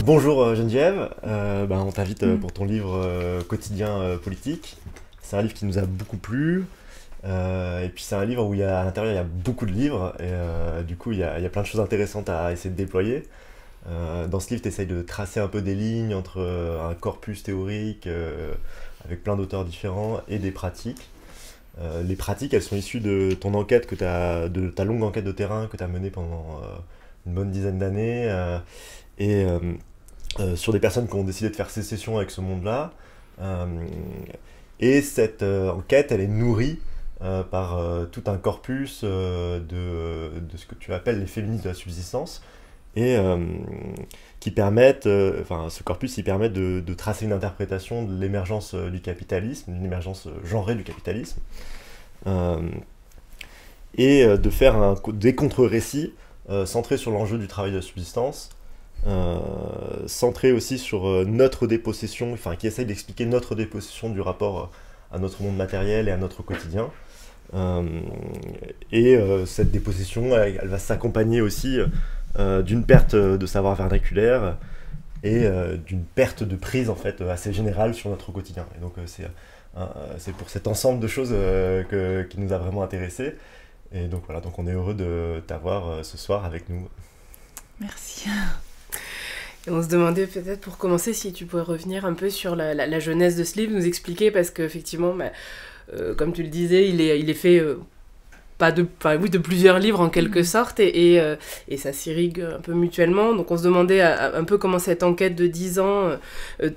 Bonjour Geneviève, on t'invite pour ton livre quotidien politique. C'est un livre qui nous a beaucoup plu, et puis c'est un livre où à l'intérieur il y a beaucoup de livres, et du coup il y a plein de choses intéressantes à essayer de déployer. Dans ce livre, tu essayes de tracer un peu des lignes entre un corpus théorique avec plein d'auteurs différents et des pratiques. Les pratiques, elles sont issues de ton enquête, de ta longue enquête de terrain que tu as menée pendant une bonne dizaine d'années, et sur des personnes qui ont décidé de faire sécession avec ce monde-là. Et cette enquête, elle est nourrie par tout un corpus de ce que tu appelles les féministes de la subsistance, et qui permettent, ce corpus, il permet de tracer une interprétation de l'émergence du capitalisme, une émergence genrée du capitalisme, et de faire des contre-récits centrés sur l'enjeu du travail de la subsistance, centré aussi sur notre dépossession, qui essaye d'expliquer notre dépossession du rapport à notre monde matériel et à notre quotidien. Cette dépossession, elle va s'accompagner aussi d'une perte de savoir vernaculaire et d'une perte de prise en fait assez générale sur notre quotidien. Et donc c'est pour cet ensemble de choses qui nous a vraiment intéressés. Et donc voilà, donc on est heureux de t'avoir ce soir avec nous. Merci. Et on se demandait peut-être pour commencer si tu pourrais revenir un peu sur la jeunesse de ce livre, nous expliquer, parce qu'effectivement, comme tu le disais, il est fait de plusieurs livres en quelque sorte, et ça s'irrigue un peu mutuellement. Donc on se demandait un peu comment cette enquête de 10 ans,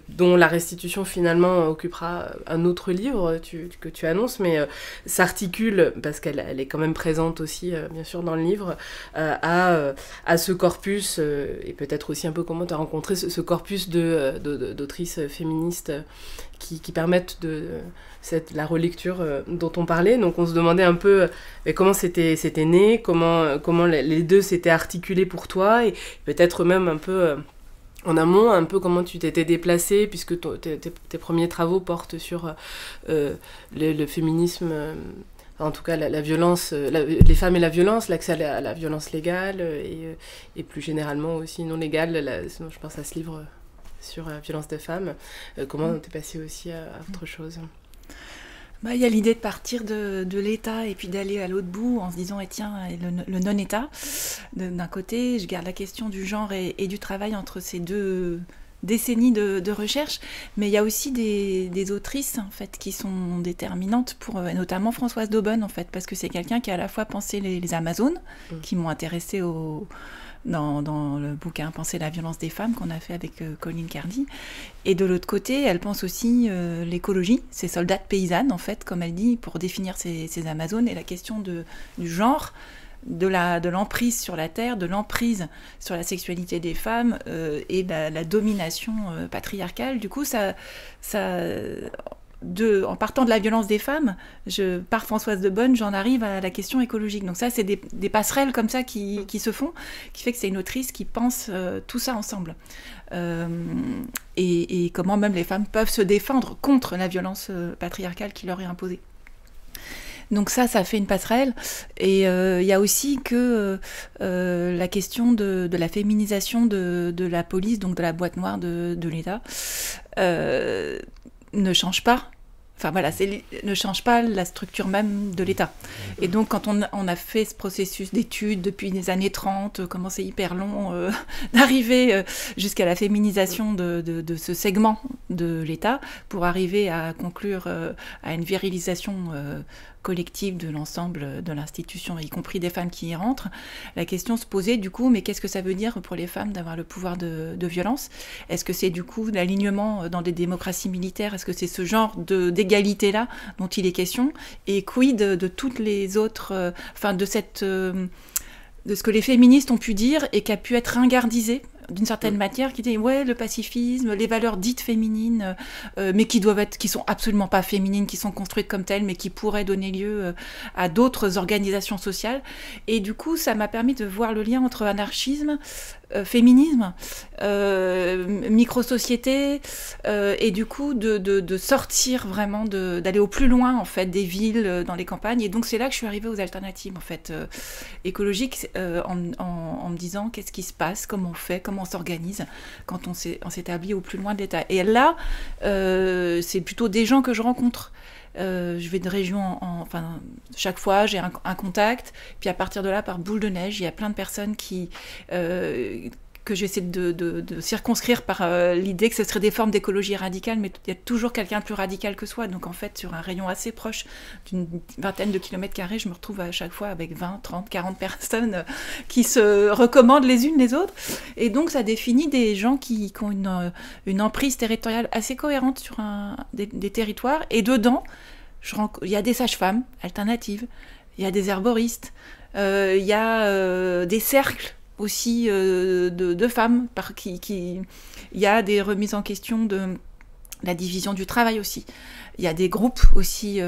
dont la restitution finalement occupera un autre livre que tu annonces, mais s'articule, parce qu'elle est quand même présente aussi, bien sûr, dans le livre, à ce corpus, et peut-être aussi un peu comment tu as rencontré ce corpus d'autrices féministes qui permettent la relecture dont on parlait. Donc on se demandait un peu comment c'était né, comment les deux s'étaient articulés pour toi, et peut-être même un peu en amont, un peu comment tu t'étais déplacée, puisque tes premiers travaux portent sur le féminisme, en tout cas la violence, les femmes et la violence, l'accès à la violence légale, et plus généralement aussi non légale, sinon je pense à ce livre sur la violence des femmes. Comment t'es passée aussi à autre chose? Il y a l'idée de partir de l'État et puis d'aller à l'autre bout en se disant, tiens, le non-État. D'un côté, je garde la question du genre et du travail entre ces deux décennies de recherche, mais il y a aussi des autrices en fait qui sont déterminantes, notamment Françoise d'Aubonne en fait, parce que c'est quelqu'un qui a à la fois pensé les Amazones, qui m'ont intéressée dans le bouquin Penser la violence des femmes qu'on a fait avec Colline Cardy, et de l'autre côté elle pense aussi l'écologie, ces soldates paysannes en fait, comme elle dit, pour définir ces Amazones, et la question du genre, de l'emprise sur la terre, de l'emprise sur la sexualité des femmes, et la domination patriarcale. Du coup en partant de la violence des femmes, par Françoise d'Aubonne, j'en arrive à la question écologique. Donc ça, c'est des passerelles comme ça qui se font, qui fait que c'est une autrice qui pense tout ça ensemble. Et comment même les femmes peuvent se défendre contre la violence patriarcale qui leur est imposée. Donc ça fait une passerelle. Et il y a aussi que la question de la féminisation de la police, donc de la boîte noire de l'État, ne change pas. Ne change pas la structure même de l'État. Et donc, quand on a fait ce processus d'études depuis les années 30, comment c'est hyper long d'arriver jusqu'à la féminisation de ce segment de l'État, pour arriver à conclure à une virilisation collective de l'ensemble de l'institution, y compris des femmes qui y rentrent, la question se posait du coup, mais qu'est-ce que ça veut dire pour les femmes d'avoir le pouvoir de violence? Est-ce que c'est du coup l'alignement dans des démocraties militaires? Est-ce que c'est ce genre d'égalité-là dont il est question? Et quid de toutes les autres, de ce que les féministes ont pu dire et qui a pu être ringardisé d'une certaine matière, qui dit ouais, le pacifisme, les valeurs dites féminines, mais qui sont absolument pas féminines, qui sont construites comme telles, mais qui pourraient donner lieu à d'autres organisations sociales. Et du coup, ça m'a permis de voir le lien entre anarchisme, féminisme, micro-société, et du coup de sortir vraiment, d'aller au plus loin en fait des villes, dans les campagnes. Et donc c'est là que je suis arrivée aux alternatives en fait écologiques, en me disant qu'est-ce qui se passe, comment on fait, comment on s'organise quand on s'établit au plus loin de l'État. Et là, c'est plutôt des gens que je rencontre. Je vais de région enfin, chaque fois j'ai un contact, puis à partir de là, par boule de neige, il y a plein de personnes que j'essaie de circonscrire par l'idée que ce serait des formes d'écologie radicale, mais il y a toujours quelqu'un de plus radical que soi. Donc en fait, sur un rayon assez proche d'une vingtaine de kilomètres carrés, je me retrouve à chaque fois avec 20, 30, 40 personnes qui se recommandent les unes les autres. Et donc ça définit des gens qui ont une emprise territoriale assez cohérente sur des territoires. Et dedans, il y a des sages-femmes alternatives, il y a des herboristes, il y a des cercles aussi de femmes, il y a des remises en question de la division du travail aussi. Il y a des groupes aussi.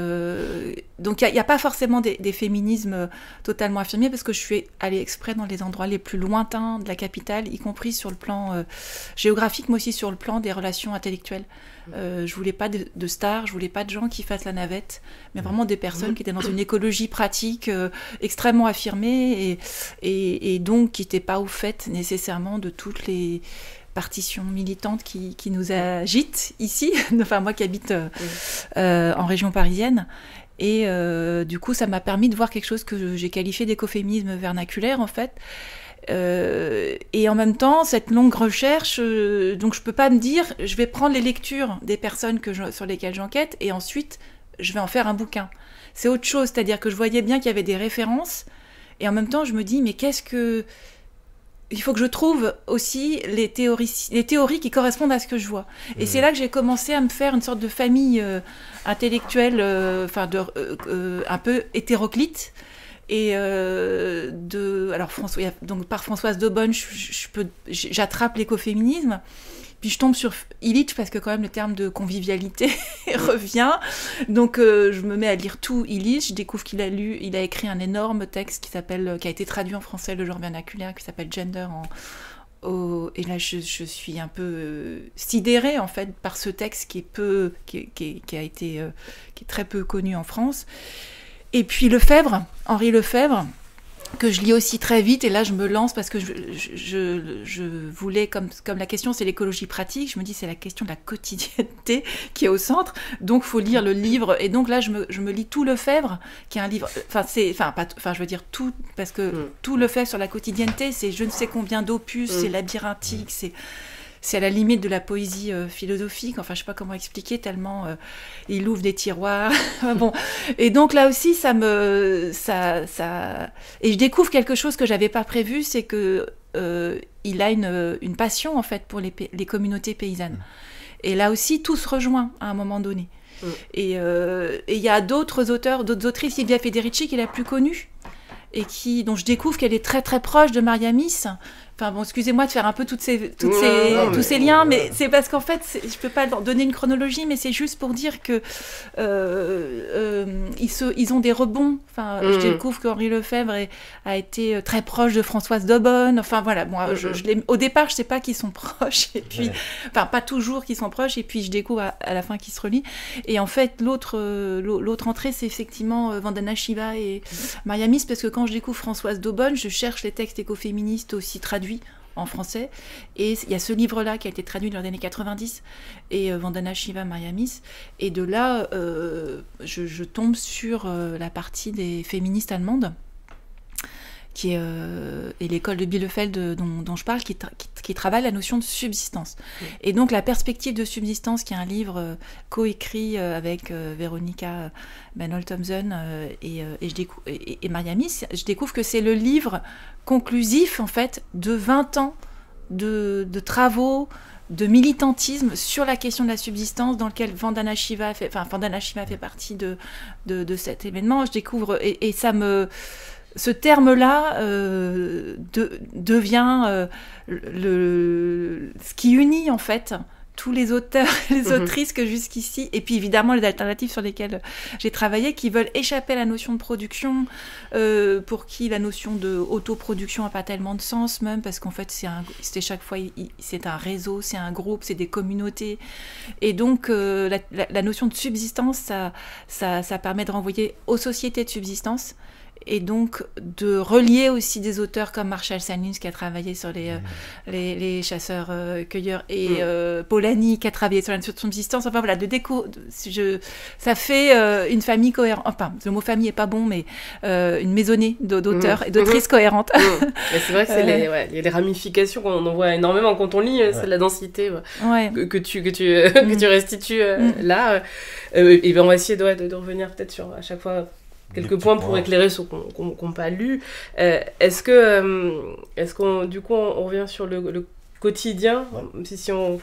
Donc il n'y a pas forcément des féminismes totalement affirmés, parce que je suis allée exprès dans les endroits les plus lointains de la capitale, y compris sur le plan géographique, mais aussi sur le plan des relations intellectuelles. Je voulais pas de stars, je voulais pas de gens qui fassent la navette, mais vraiment des personnes qui étaient dans une écologie pratique extrêmement affirmée, et donc qui n'étaient pas au fait nécessairement de toutes les partitions militantes qui nous agitent ici, enfin moi qui habite en région parisienne. Et du coup, ça m'a permis de voir quelque chose que j'ai qualifié d'écoféminisme vernaculaire, en fait. Et en même temps, cette longue recherche, donc je peux pas me dire, je vais prendre les lectures des personnes sur lesquelles j'enquête, et ensuite, je vais en faire un bouquin. C'est autre chose, c'est-à-dire que je voyais bien qu'il y avait des références, et en même temps, je me dis, mais il faut que je trouve aussi les théories qui correspondent à ce que je vois. Et c'est là que j'ai commencé à me faire une sorte de famille intellectuelle, un peu hétéroclite. Et alors donc par Françoise Daubonne, j'attrape l'écoféminisme. Puis je tombe sur Illich, parce que quand même le terme de convivialité revient. Donc je me mets à lire tout Illich. Je découvre qu'il a écrit un énorme texte qui a été traduit en français, le genre vernaculaire, qui s'appelle Gender. Et là, je suis un peu sidérée en fait par ce texte qui est très peu connu en France. Et puis Henri Lefebvre, que je lis aussi très vite, et là je me lance parce que je voulais, comme la question c'est l'écologie pratique, je me dis c'est la question de la quotidienneté qui est au centre, donc faut lire le livre, et donc là je me lis tout Lefebvre, qui est un livre, je veux dire tout, parce que tout Lefebvre sur la quotidienneté, c'est je ne sais combien d'opus, c'est labyrinthique, c'est à la limite de la poésie philosophique, enfin je sais pas comment expliquer, tellement il ouvre des tiroirs. Bon. Et donc là aussi et je découvre quelque chose que j'avais pas prévu, c'est que il a une passion en fait pour les communautés paysannes. Et là aussi tout se rejoint à un moment donné. Et il y a d'autres auteurs, d'autres autrices, Silvia Federici qui est la plus connue, et dont je découvre qu'elle est très très proche de Mariamis. Enfin bon, excusez-moi de faire un peu tous ces liens, mais c'est parce qu'en fait, je peux pas leur donner une chronologie, mais c'est juste pour dire que ils ont des rebonds. Enfin, je découvre qu'Henri Lefebvre a été très proche de Françoise Daubonne. Enfin voilà, moi, au départ, je sais pas qu'ils sont proches, et puis, enfin pas toujours qu'ils sont proches, et puis je découvre à la fin qu'ils se relient. Et en fait, l'autre entrée, c'est effectivement Vandana Shiva et Mariamis, parce que quand je découvre Françoise Daubonne, je cherche les textes écoféministes aussi traduits en français, et il y a ce livre-là qui a été traduit dans les années 90, et Vandana Shiva Mariamis, et de là je tombe sur la partie des féministes allemandes, qui est et l'école de Bielefeld dont je parle, qui travaille la notion de subsistance. Et donc la perspective de subsistance, qui est un livre coécrit avec Veronica Benol-Thompson et Mariamis, je découvre que c'est le livre conclusif en fait de 20 ans de travaux, de militantisme sur la question de la subsistance, dans lequel Vandana Shiva fait partie de cet événement. Je découvre, et ça me... ce terme-là devient ce qui unit en fait tous les auteurs et les autrices que jusqu'ici, et puis évidemment les alternatives sur lesquelles j'ai travaillé, qui veulent échapper à la notion de production, pour qui la notion d'autoproduction n'a pas tellement de sens même, parce qu'en fait c'est chaque fois c'est un réseau, c'est un groupe, c'est des communautés, et donc la notion de subsistance, ça permet de renvoyer aux sociétés de subsistance, et donc de relier aussi des auteurs comme Marshall Sahlins qui a travaillé sur les chasseurs-cueilleurs, et Polanyi qui a travaillé sur la notion de subsistance. Enfin voilà, ça fait une famille cohérente. Enfin, le mot famille est pas bon, mais une maisonnée d'auteurs et d'autrices cohérentes. C'est vrai que il y a des ramifications qu'on en voit énormément quand on lit, c'est la densité que tu restitues là. Et ben on va essayer de revenir peut-être sur à chaque fois quelques points pour éclairer ceux qu'on n'a pas lu. Est-ce qu'on du coup on revient sur le quotidien, si on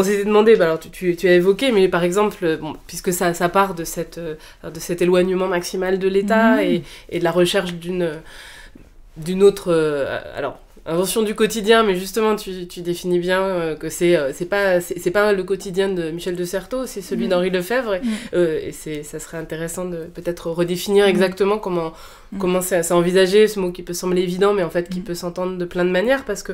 s'était demandé, alors tu as évoqué, mais par exemple, puisque ça part de cet éloignement maximal de l'État et de la recherche d'une autre invention du quotidien, mais justement tu définis bien que c'est pas le quotidien de Michel de Certeau, c'est celui d'Henri Lefebvre, et ça serait intéressant de peut-être redéfinir exactement comment c'est envisagé, ce mot qui peut sembler évident, mais en fait qui peut s'entendre de plein de manières, parce que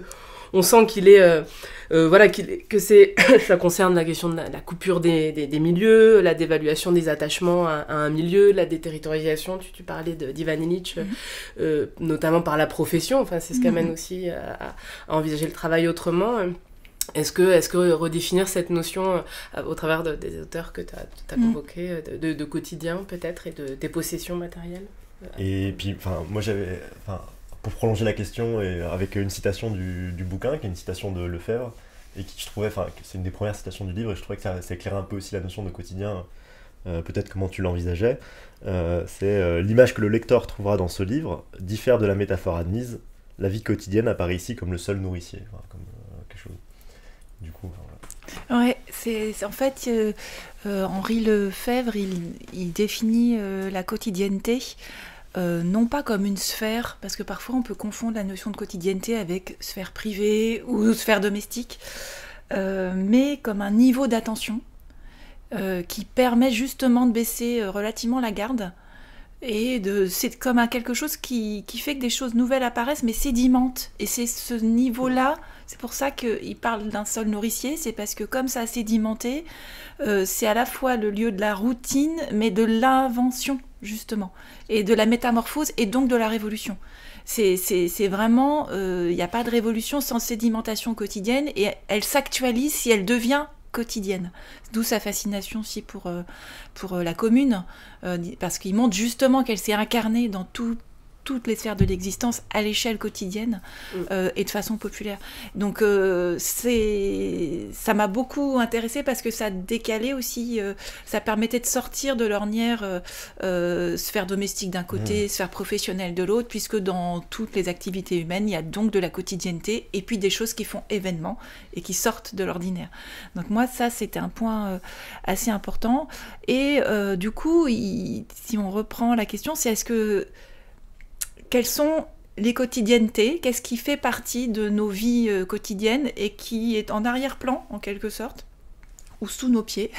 on sent qu'il est que ça concerne la question de la coupure des milieux, la dévaluation des attachements à un milieu, la déterritorialisation. Tu parlais d'Ivan Illich, notamment par la profession. Enfin, c'est ce qui amène aussi à envisager le travail autrement. Est-ce que redéfinir cette notion au travers des auteurs que tu as convoqués, de quotidien peut-être, et de dépossession matérielle? Et puis, moi j'avais... pour prolonger la question, et avec une citation du bouquin, qui est une citation de Lefebvre, et qui je trouvais, c'est une des premières citations du livre, et je trouvais que ça éclairait un peu aussi la notion de quotidien, peut-être comment tu l'envisageais. C'est l'image que le lecteur trouvera dans ce livre diffère de la métaphore admise. La vie quotidienne apparaît ici comme le seul nourricier, comme quelque chose. Du coup, voilà. Ouais, c'est en fait Henri Lefebvre, il définit la quotidienneté. Non pas comme une sphère, parce que parfois on peut confondre la notion de quotidienneté avec sphère privée ou sphère domestique, mais comme un niveau d'attention qui permet justement de baisser relativement la garde, et c'est comme quelque chose qui fait que des choses nouvelles apparaissent, mais sédimentent, et c'est ce niveau-là, c'est pour ça qu'il parle d'un sol nourricier, c'est parce que comme ça a sédimenté, c'est à la fois le lieu de la routine, mais de l'invention, justement, et de la métamorphose, et donc de la révolution. C'est vraiment, il n'y a pas de révolution sans sédimentation quotidienne, et elle s'actualise si elle devient quotidienne. D'où sa fascination aussi pour la commune, parce qu'il montre justement qu'elle s'est incarnée dans toutes les sphères de l'existence à l'échelle quotidienne et de façon populaire. Donc ça m'a beaucoup intéressée, parce que ça décalait aussi, ça permettait de sortir de l'ornière sphère domestique d'un côté, sphère professionnelle de l'autre, puisque dans toutes les activités humaines, il y a donc de la quotidienneté, et puis des choses qui font événement et qui sortent de l'ordinaire. Donc moi, ça, c'était un point assez important. Et du coup, si on reprend la question, c'est quelles sont les quotidiennetés, qu'est-ce qui fait partie de nos vies quotidiennes et qui est en arrière-plan, en quelque sorte, ou sous nos pieds,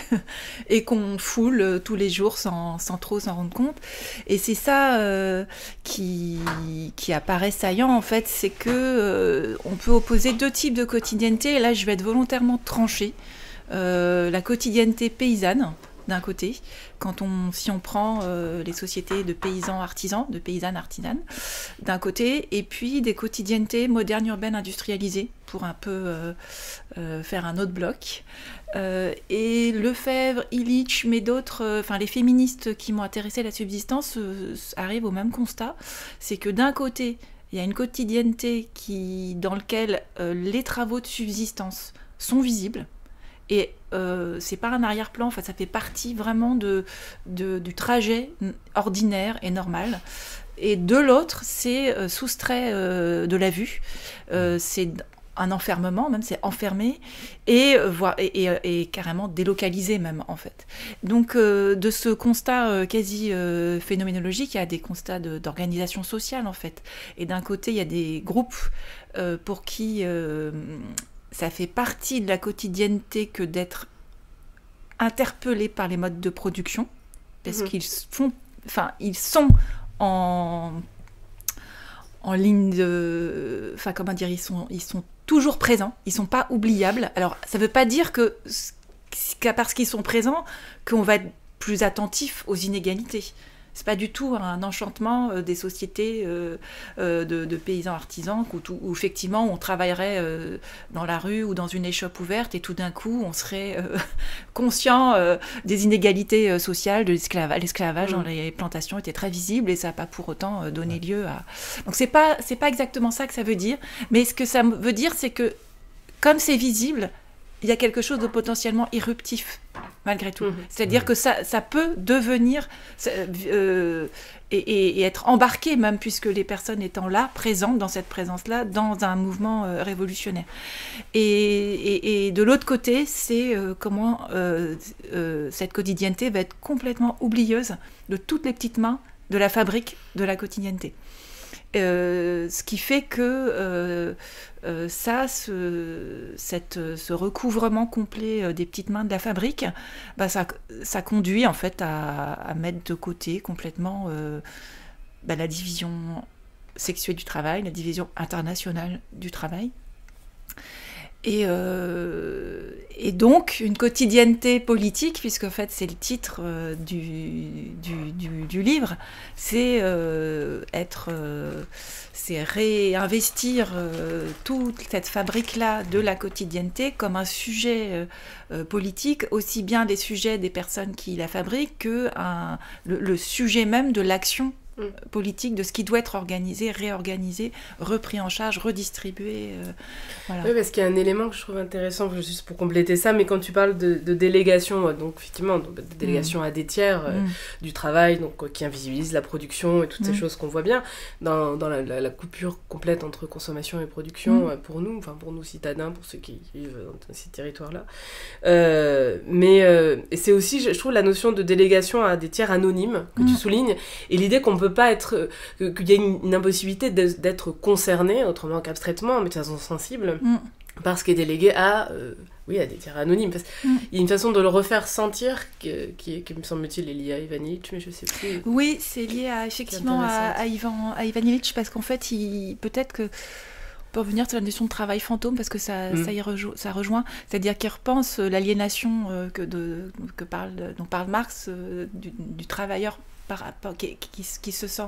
et qu'on foule tous les jours sans trop s'en rendre compte. Et c'est ça qui apparaît saillant, en fait, c'est que on peut opposer deux types de quotidienneté, et là je vais être volontairement tranchée. La quotidienneté paysanne, d'un côté, si on prend les sociétés de paysans artisans, de paysannes artisanes, d'un côté, et puis des quotidiennetés modernes, urbaines, industrialisées, pour un peu faire un autre bloc. Et Lefebvre, Illich, mais d'autres, les féministes qui m'ont intéressé à la subsistance arrivent au même constat, c'est que d'un côté, il y a une quotidienneté dans laquelle les travaux de subsistance sont visibles, et c'est pas un arrière-plan, ça fait partie vraiment du trajet ordinaire et normal. Et de l'autre, c'est soustrait de la vue. C'est un enfermement, même c'est enfermé, et carrément délocalisé même en fait. Donc de ce constat quasi phénoménologique, il y a des constats d'organisation sociale en fait. Et d'un côté, il y a des groupes pour qui ça fait partie de la quotidienneté que d'être interpellés par les modes de production, parce qu'ils sont en ligne de... Enfin, comment dire, ils sont toujours présents, ils ne sont pas oubliables. Alors, ça ne veut pas dire que parce qu'ils sont présents, qu'on va être plus attentif aux inégalités. Ce n'est pas du tout un enchantement des sociétés de paysans artisans où effectivement on travaillerait dans la rue ou dans une échoppe ouverte et tout d'un coup on serait conscient des inégalités sociales, de l'esclavage dans les plantations était très visible et ça n'a pas pour autant donné lieu à... Donc c'est pas exactement ça que ça veut dire, mais ce que ça veut dire c'est que comme c'est visible, il y a quelque chose de potentiellement irruptif, malgré tout. C'est-à-dire que ça peut devenir et être embarqué, même, puisque les personnes étant là, présentes dans cette présence-là, dans un mouvement révolutionnaire. Et de l'autre côté, c'est comment cette quotidienneté va être complètement oublieuse de toutes les petites mains de la fabrique de la quotidienneté. Ce qui fait que ce recouvrement complet des petites mains de la fabrique, ça conduit en fait à mettre de côté complètement la division sexuée du travail, la division internationale du travail. Et donc, une quotidienneté politique, puisque en fait, c'est le titre du livre, c'est réinvestir toute cette fabrique-là de la quotidienneté comme un sujet politique, aussi bien des sujets des personnes qui la fabriquent que le sujet même de l'action politique, de ce qui doit être organisé, réorganisé, repris en charge, redistribué. Voilà. Oui, parce qu'il y a un élément que je trouve intéressant, juste pour compléter ça, mais quand tu parles de délégation, donc effectivement, de délégation à des tiers du travail, donc qui invisibilise la production et toutes ces choses qu'on voit bien, dans la coupure complète entre consommation et production, pour nous citadins, pour ceux qui vivent dans ces territoires-là. Et c'est aussi, je trouve, la notion de délégation à des tiers anonymes, que tu soulignes, et l'idée qu'on peut pas être... qu'il y a une impossibilité d'être concerné, autrement qu'abstraitement, mais de façon sensible, parce qu'il est délégué à des tiers anonymes. Il y a une façon de le refaire sentir qui me semble-t-il est liée à Ivan Illich, mais je sais plus. Oui, c'est lié effectivement à Ivan Illich, parce qu'en fait, peut-être que on peut revenir sur la notion de travail fantôme, parce que ça rejoint, c'est-à-dire qu'il repense l'aliénation dont parle Marx, du travailleur qui se sent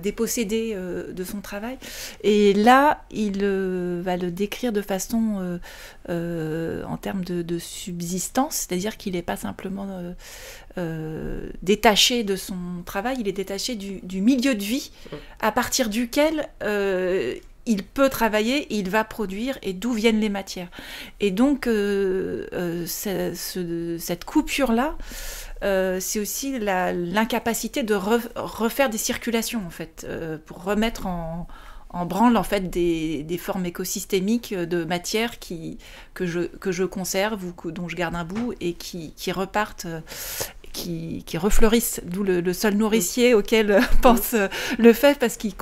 dépossédé de son travail. Et là, il va le décrire de façon en termes de subsistance, c'est-à-dire qu'il n'est pas simplement détaché de son travail, il est détaché du milieu de vie à partir duquel il peut travailler, il va produire, et d'où viennent les matières. Et donc, cette coupure-là, c'est aussi l'incapacité de refaire des circulations, en fait, pour remettre en branle, en fait, des formes écosystémiques de matière que je conserve ou dont je garde un bout et qui repartent... Qui refleurissent, d'où le sol nourricier auquel pense le fait, parce qu'il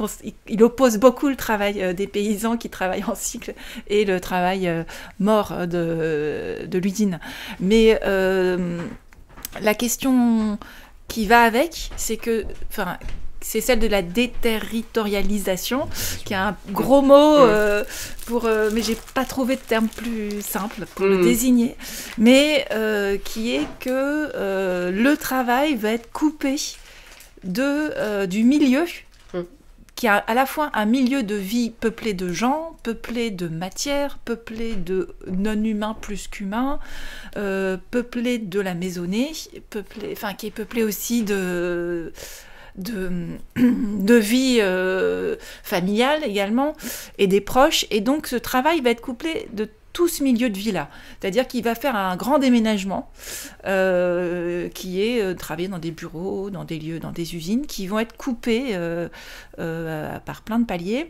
oppose beaucoup le travail des paysans qui travaillent en cycle et le travail mort de l'usine. Mais la question qui va avec, c'est que... c'est celle de la déterritorialisation, qui est un gros mot, mais j'ai pas trouvé de terme plus simple pour le désigner, mais qui est que le travail va être coupé du milieu, qui a à la fois un milieu de vie peuplé de gens, peuplé de matière, peuplé de non-humains plus qu'humains, peuplé de la maisonnée, qui est peuplé aussi de vie familiale également, et des proches. Et donc ce travail va être couplé de tout ce milieu de vie-là. C'est-à-dire qu'il va faire un grand déménagement qui est travailler dans des bureaux, dans des lieux, dans des usines qui vont être coupés par plein de paliers.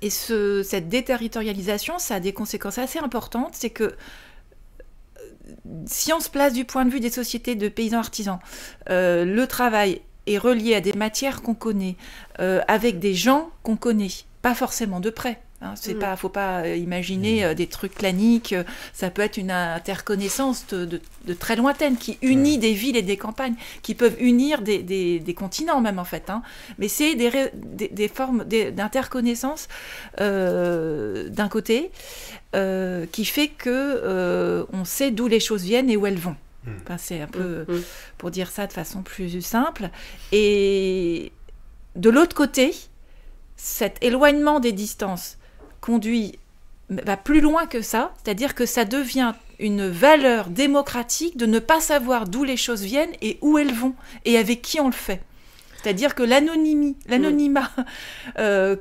Et cette déterritorialisation, ça a des conséquences assez importantes. C'est que si on se place du point de vue des sociétés de paysans artisans, le travail est relié à des matières qu'on connaît, avec des gens qu'on connaît, pas forcément de près. Hein, faut pas imaginer des trucs claniques. Ça peut être une interconnaissance de très lointaine qui unit des villes et des campagnes, qui peuvent unir des continents même en fait. Hein. Mais c'est des formes d'interconnaissance d'un côté qui fait que on sait d'où les choses viennent et où elles vont. Enfin, c'est un peu pour dire ça de façon plus simple. Et de l'autre côté, cet éloignement des distances va plus loin que ça, c'est-à-dire que ça devient une valeur démocratique de ne pas savoir d'où les choses viennent et où elles vont, et avec qui on le fait. C'est-à-dire que l'anonymat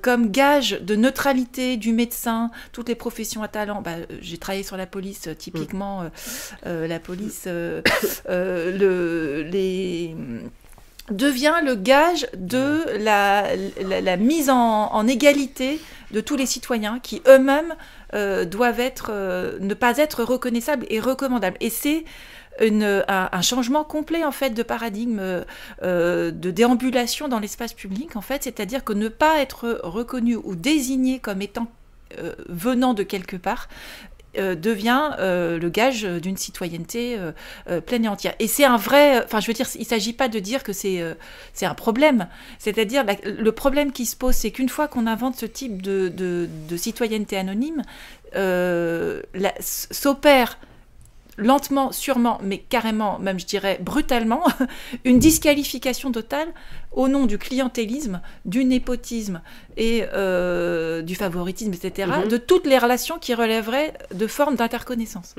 comme gage de neutralité du médecin, toutes les professions à talent, j'ai travaillé sur la police, typiquement, la police, devient le gage de la mise en égalité de tous les citoyens qui eux-mêmes doivent ne pas être reconnaissables et recommandables. Et c'est un changement complet en fait de paradigme de déambulation dans l'espace public en fait, c'est-à-dire que ne pas être reconnu ou désigné comme étant venant de quelque part devient le gage d'une citoyenneté pleine et entière. Et c'est un vrai... Enfin, je veux dire, il ne s'agit pas de dire que c'est un problème. C'est-à-dire, le problème qui se pose, c'est qu'une fois qu'on invente ce type de citoyenneté anonyme, s'opère lentement, sûrement, mais carrément, même je dirais brutalement, une disqualification totale au nom du clientélisme, du népotisme et du favoritisme, etc., de toutes les relations qui relèveraient de formes d'interconnaissance.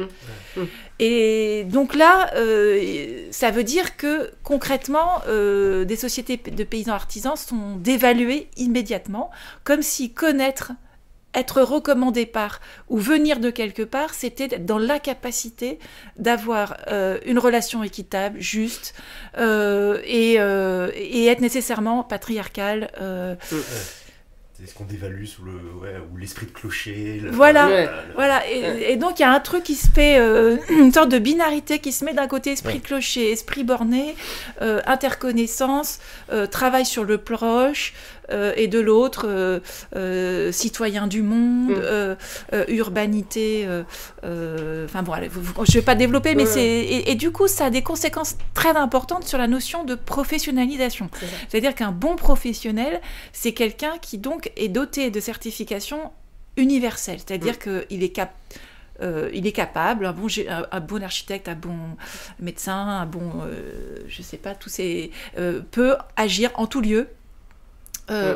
Et donc là, ça veut dire que concrètement, des sociétés de paysans artisans sont dévaluées immédiatement, comme si être recommandé par ou venir de quelque part, c'était d'être dans la capacité d'avoir une relation équitable, juste, et être nécessairement patriarcal. C'est ce qu'on dévalue ou l'esprit de clocher. Voilà. Et donc il y a un truc qui se fait, une sorte de binarité qui se met d'un côté esprit de clocher, esprit borné, interconnaissance, travail sur le proche, et de l'autre, citoyen du monde, urbanité. Enfin bon, allez, je ne vais pas développer, mais et du coup, ça a des conséquences très importantes sur la notion de professionnalisation. C'est-à-dire qu'un bon professionnel, c'est quelqu'un qui donc est doté de certifications universelles. C'est-à-dire qu'il est il est capable, un bon architecte, un bon médecin, un bon, je sais pas, peut agir en tout lieu.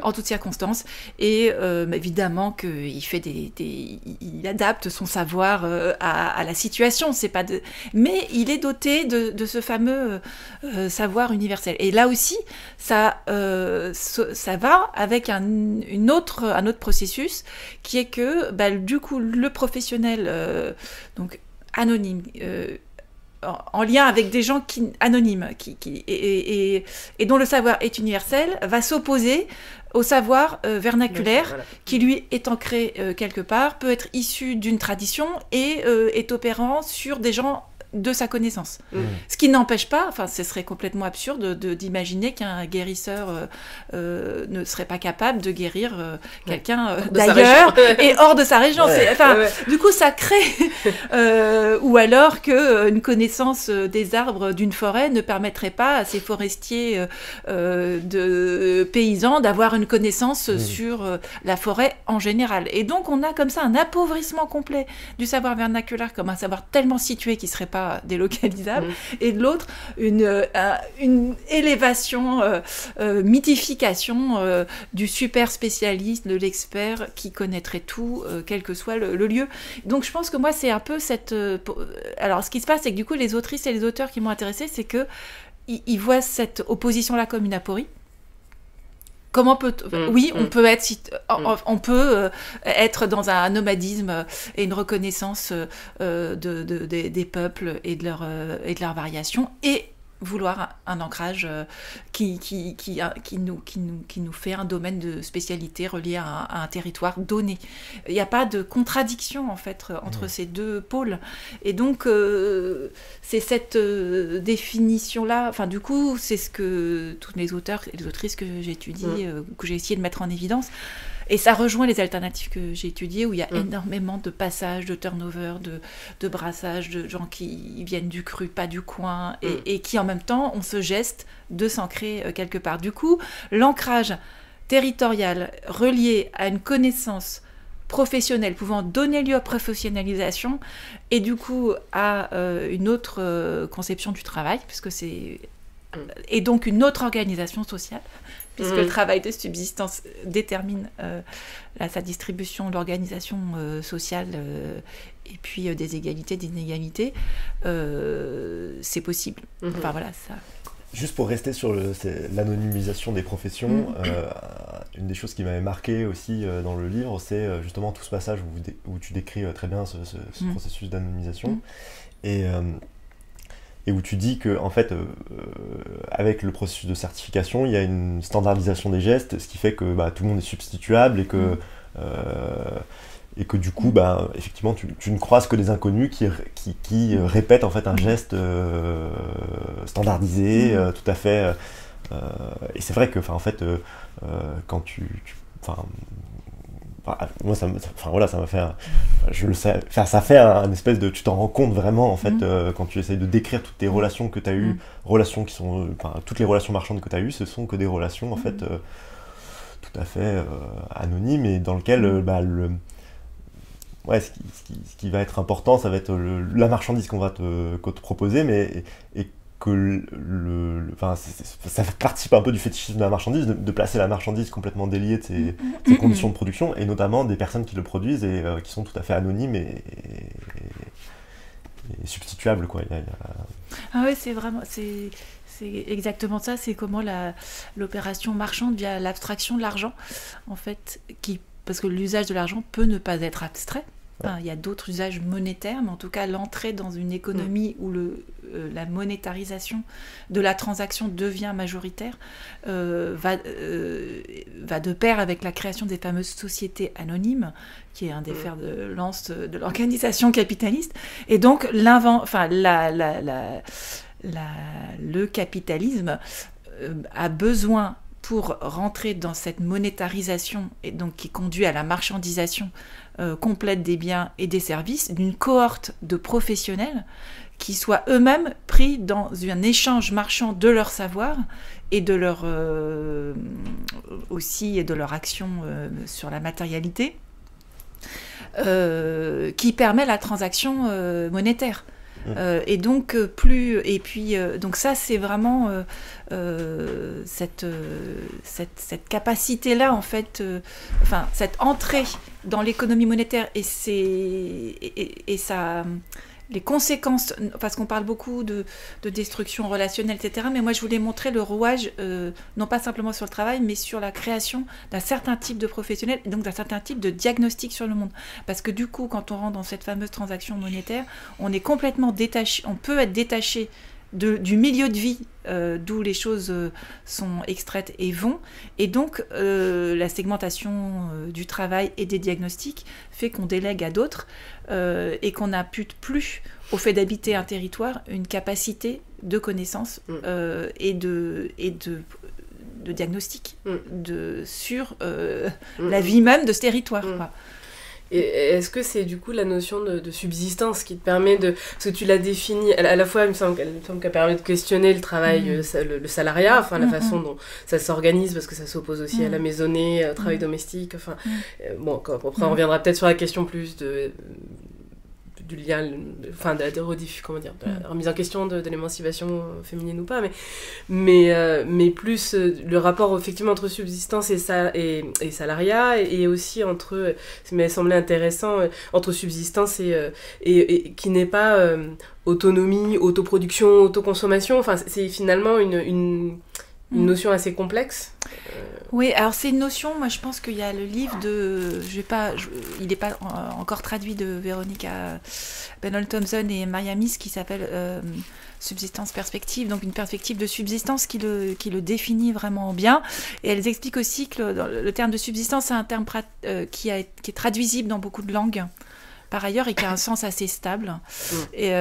En toutes circonstances, et évidemment qu'il il adapte son savoir à la situation, mais il est doté de ce fameux savoir universel. Et là aussi, ça va avec un autre processus qui est que du coup le professionnel donc anonyme, en lien avec des gens anonymes et dont le savoir est universel, va s'opposer au savoir vernaculaire qui lui est ancré quelque part, peut être issu d'une tradition et est opérant sur des gens de sa connaissance. Ce qui n'empêche pas, enfin ce serait complètement absurde d'imaginer qu'un guérisseur ne serait pas capable de guérir quelqu'un d'ailleurs et hors de sa région. Du coup ça crée ou alors qu'une connaissance des arbres d'une forêt ne permettrait pas à ces forestiers de paysans d'avoir une connaissance sur la forêt en général. Et donc on a comme ça un appauvrissement complet du savoir vernaculaire comme un savoir tellement situé qui ne serait pas délocalisable, et de l'autre une élévation, mythification du super spécialiste, de l'expert qui connaîtrait tout, quel que soit le lieu. Donc je pense que moi c'est un peu alors ce qui se passe, c'est que du coup les autrices et les auteurs qui m'ont intéressée, c'est que ils voient cette opposition-là comme une aporie. Comment on peut être dans un nomadisme et une reconnaissance des peuples et de leurs variations, et vouloir un ancrage qui nous fait un domaine de spécialité relié à un territoire donné. Il n'y a pas de contradiction en fait entre ces deux pôles. Et donc c'est cette définition-là, enfin du coup c'est ce que tous les auteurs et les autrices que j'ai étudiés, que j'ai essayé de mettre en évidence. Et ça rejoint les alternatives que j'ai étudiées, où il y a énormément de passages, de turnover, de brassages, de gens qui viennent du cru, pas du coin, et qui en même temps ont ce geste de s'ancrer quelque part. Du coup, l'ancrage territorial relié à une connaissance professionnelle pouvant donner lieu à professionnalisation, et du coup à une autre conception du travail, puisque c'est... et donc une autre organisation sociale, puisque le travail de subsistance détermine sa distribution, l'organisation sociale, et puis des égalités, des inégalités, c'est possible. Enfin voilà, ça... Juste pour rester sur l'anonymisation des professions, une des choses qui m'avait marqué aussi dans le livre, c'est justement tout ce passage où tu décris très bien ce processus d'anonymisation. Et où tu dis que en fait, avec le processus de certification, il y a une standardisation des gestes, ce qui fait que tout le monde est substituable et que du coup, effectivement, tu ne croises que des inconnus qui répètent en fait un geste standardisé, tout à fait. Et c'est vrai que, en fait, quand moi ça m'a fait je le sais, ça fait un espèce de, tu t'en rends compte vraiment en fait quand tu essayes de décrire toutes tes relations que tu as eues, relations qui sont toutes les relations marchandes que tu as eues, ce sont que des relations en fait tout à fait anonymes, et dans lequel ce qui va être important, ça va être la marchandise qu'on va te proposer, mais et que ça participe un peu du fétichisme de la marchandise, de placer la marchandise complètement déliée de ses conditions de production, et notamment des personnes qui le produisent et qui sont tout à fait anonymes et substituables, quoi. Ah oui, c'est vraiment... C'est exactement ça, c'est comment l'opération marchande via l'abstraction de l'argent, en fait, parce que l'usage de l'argent peut ne pas être abstrait. Enfin, il y a d'autres usages monétaires, mais en tout cas, l'entrée dans une économie où la monétarisation de la transaction devient majoritaire va de pair avec la création des fameuses sociétés anonymes, qui est un des fers de lance de l'organisation capitaliste. Et donc, le capitalisme a besoin, pour rentrer dans cette monétarisation, et donc qui conduit à la marchandisation complète des biens et des services, d'une cohorte de professionnels qui soient eux-mêmes pris dans un échange marchand de leur savoir et de leur aussi et de leur action sur la matérialité, qui permet la transaction monétaire. Et donc donc ça, c'est vraiment cette capacité-là, en fait, cette entrée dans l'économie monétaire et ça, les conséquences, parce qu'on parle beaucoup de destruction relationnelle, etc. Mais moi, je voulais montrer le rouage, non pas simplement sur le travail, mais sur la création d'un certain type de professionnels, et donc d'un certain type de diagnostic sur le monde. Parce que du coup, quand on rentre dans cette fameuse transaction monétaire, on est complètement détaché, on peut être détaché du milieu de vie d'où les choses sont extraites et vont. Et donc, la segmentation du travail et des diagnostics fait qu'on délègue à d'autres et qu'on n'a plus, au fait d'habiter un territoire, une capacité de connaissance et de diagnostic sur la vie même de ce territoire. Quoi. Et est-ce que c'est du coup la notion de subsistance qui te permet de... Parce que tu l'as définie, à la fois il me semble qu'elle permet de questionner le travail, le salariat, enfin la façon dont ça s'organise, parce que ça s'oppose aussi à la maisonnée, au travail domestique, enfin... après on reviendra peut-être sur la question plus du lien, enfin de la remise en question de l'émancipation féminine ou pas, mais plus le rapport effectivement entre subsistance et salariat, et aussi entre, ça m'a semblé intéressant, entre subsistance et qui n'est pas autonomie, autoproduction, autoconsommation, enfin c'est finalement une notion assez complexe. Oui, alors c'est une notion, moi je pense qu'il y a le livre il n'est pas encore traduit, de Veronica Bennell Thompson et Maria Miss, qui s'appelle subsistance perspective, donc une perspective de subsistance qui le définit vraiment bien. Et elles expliquent aussi que le terme de subsistance, c'est un terme qui est traduisible dans beaucoup de langues par ailleurs et qui a un sens assez stable. Et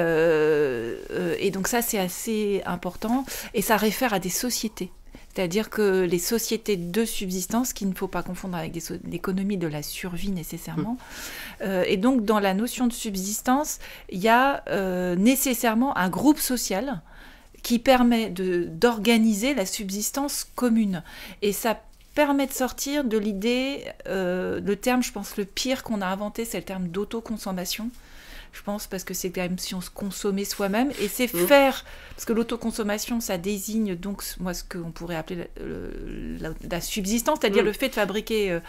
donc ça, c'est assez important. Et ça réfère à des sociétés. C'est-à-dire que les sociétés de subsistance, qu'il ne faut pas confondre avec l'économie de la survie nécessairement. Et donc, dans la notion de subsistance, il y a nécessairement un groupe social qui permet d'organiser la subsistance commune. Et ça permet de sortir de l'idée, le terme, je pense, le pire qu'on a inventé, c'est le terme d'autoconsommation. Je pense parce que c'est quand même si on se consommait soi-même et c'est faire, parce que l'autoconsommation ça désigne donc moi ce qu'on pourrait appeler la subsistance, c'est-à-dire le fait de fabriquer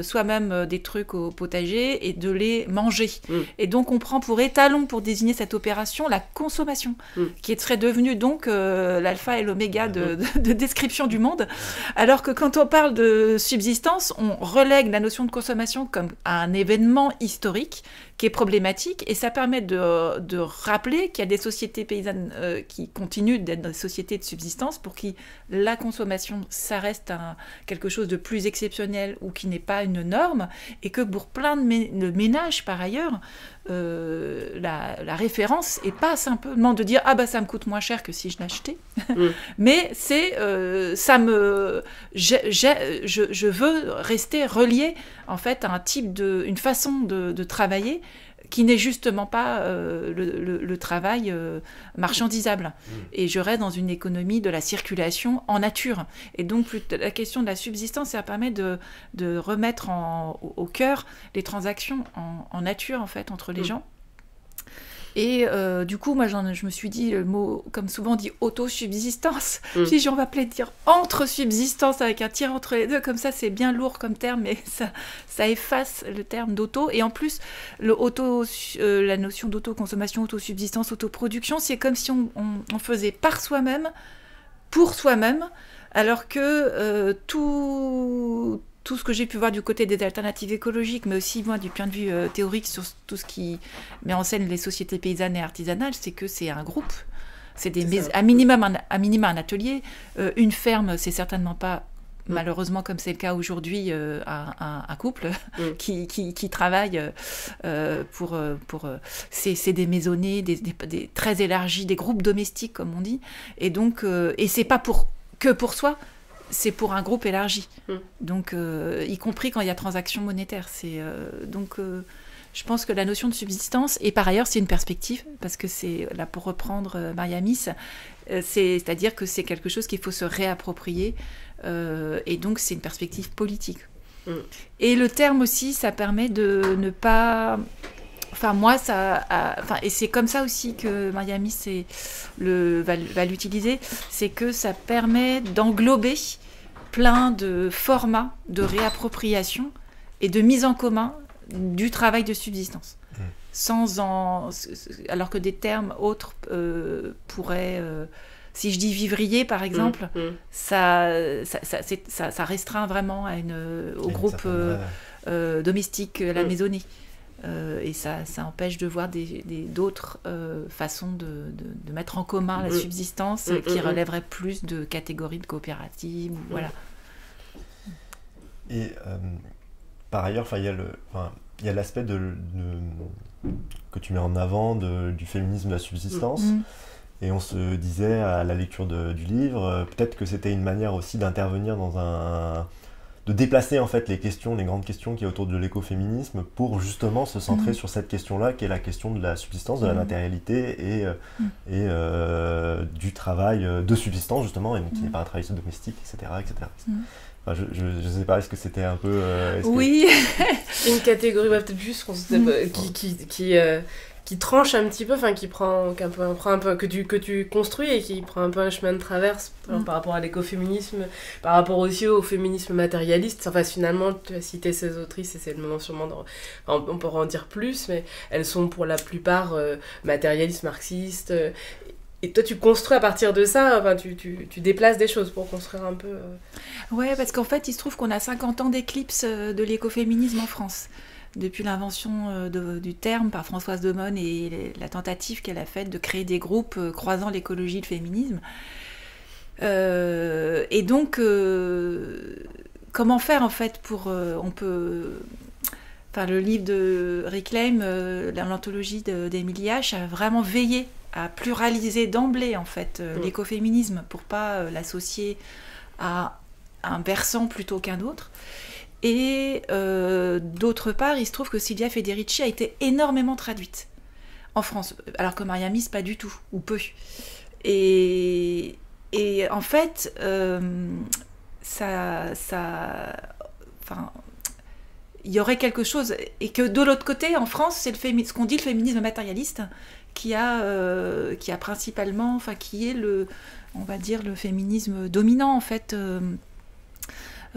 soi-même des trucs au potager et de les manger. Et donc on prend pour étalon pour désigner cette opération la consommation qui serait devenue donc l'alpha et l'oméga de description du monde, alors que quand on parle de subsistance on relègue la notion de consommation comme un événement historique qui est problématique, et ça permet de rappeler qu'il y a des sociétés paysannes qui continuent d'être des sociétés de subsistance pour qui la consommation, ça reste quelque chose de plus exceptionnel ou qui n'est pas une norme, et que pour plein de ménages, par ailleurs, la référence n'est pas simplement de dire « Ah bah ça me coûte moins cher que si je l'achetais mais c'est je veux rester relié en fait à un type une façon de travailler qui n'est justement pas le travail marchandisable. Et je reste dans une économie de la circulation en nature. Et donc, la question de la subsistance, ça permet de remettre au cœur les transactions en nature, en fait, entre les gens. Et du coup, moi, je me suis dit, le mot, comme souvent on dit, autosubsistance. Puis on va peut-être dire entre-subsistance avec un tiret entre les deux, comme ça, c'est bien lourd comme terme, mais ça efface le terme d'auto. Et en plus, la notion d'autoconsommation, autosubsistance, autoproduction, c'est comme si on faisait par soi-même, pour soi-même, alors que tout ce que j'ai pu voir du côté des alternatives écologiques, mais aussi moi, du point de vue théorique sur tout ce qui met en scène les sociétés paysannes et artisanales, c'est que c'est un groupe. C'est à minimum un atelier. Une ferme, c'est certainement pas, malheureusement comme c'est le cas aujourd'hui, un couple qui travaille pour c'est des maisonnées, des très élargis, des groupes domestiques comme on dit. Et donc, et c'est pas que pour soi. C'est pour un groupe élargi, donc y compris quand il y a transaction monétaire. Je pense que la notion de subsistance, et par ailleurs c'est une perspective, parce que c'est là pour reprendre Mariamis, c'est-à-dire que c'est quelque chose qu'il faut se réapproprier, et donc c'est une perspective politique. Et le terme aussi, ça permet de ne pas... Enfin, moi, et c'est comme ça aussi que Mariamis va l'utiliser, c'est que ça permet d'englober plein de formats de réappropriation et de mise en commun du travail de subsistance. Alors que des termes autres pourraient... si je dis vivrier, par exemple, ça restreint vraiment au groupe domestique, la maisonnée. Et ça empêche de voir d'autres façons de mettre en commun la subsistance qui relèverait plus de catégories de coopératives. Voilà. Et par ailleurs, il y a l'aspect que tu mets en avant du féminisme de la subsistance. Et on se disait à la lecture du livre, peut-être que c'était une manière aussi d'intervenir de déplacer en fait les grandes questions qui est autour de l'écoféminisme pour justement se centrer sur cette question-là qui est la question de la subsistance, de la matérialité et du travail de subsistance justement, et donc qui n'est pas un travail domestique, etc. Enfin, je ne sais pas, est-ce que c'était un peu... Oui. Une catégorie peut-être plus qui tranche un petit peu, enfin qui prend un peu que tu construis et qui prend un peu un chemin de traverse par rapport à l'écoféminisme, par rapport aussi au féminisme matérialiste. Enfin finalement, tu as cité ces autrices et c'est le moment sûrement on pourra en dire plus, mais elles sont pour la plupart matérialistes, marxistes. Et toi, tu construis à partir de ça, enfin, tu déplaces des choses pour construire un peu... Ouais, parce qu'en fait, il se trouve qu'on a 50 ans d'éclipse de l'écoféminisme en France. depuis l'invention du terme par Françoise Daumône et la tentative qu'elle a faite de créer des groupes croisant l'écologie et le féminisme. Et donc, comment faire en fait pour... le livre de Reclaim, l'anthologie d'Émilie H, a vraiment veillé à pluraliser d'emblée en fait l'écoféminisme pour pas l'associer à un versant plutôt qu'un autre. Et d'autre part, il se trouve que Silvia Federici a été énormément traduite en France, alors que Maria Mies pas du tout, ou peu. Et en fait, il y aurait quelque chose, et que de l'autre côté, en France, c'est ce qu'on dit le féminisme matérialiste, qui a principalement, qui est on va dire, le féminisme dominant, en fait.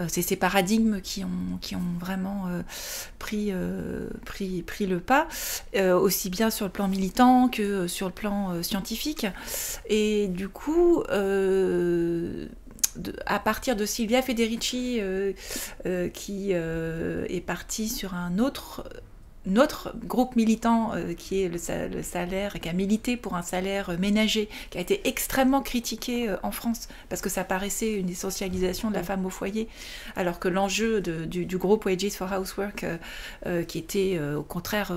C'est ces paradigmes qui ont vraiment pris le pas, aussi bien sur le plan militant que sur le plan scientifique. Et du coup, à partir de Silvia Federici, qui est partie sur notre groupe militant qui est le salaire, qui a milité pour un salaire ménager, qui a été extrêmement critiqué en France, parce que ça paraissait une essentialisation de la femme au foyer, alors que l'enjeu du groupe Wages for Housework, qui était au contraire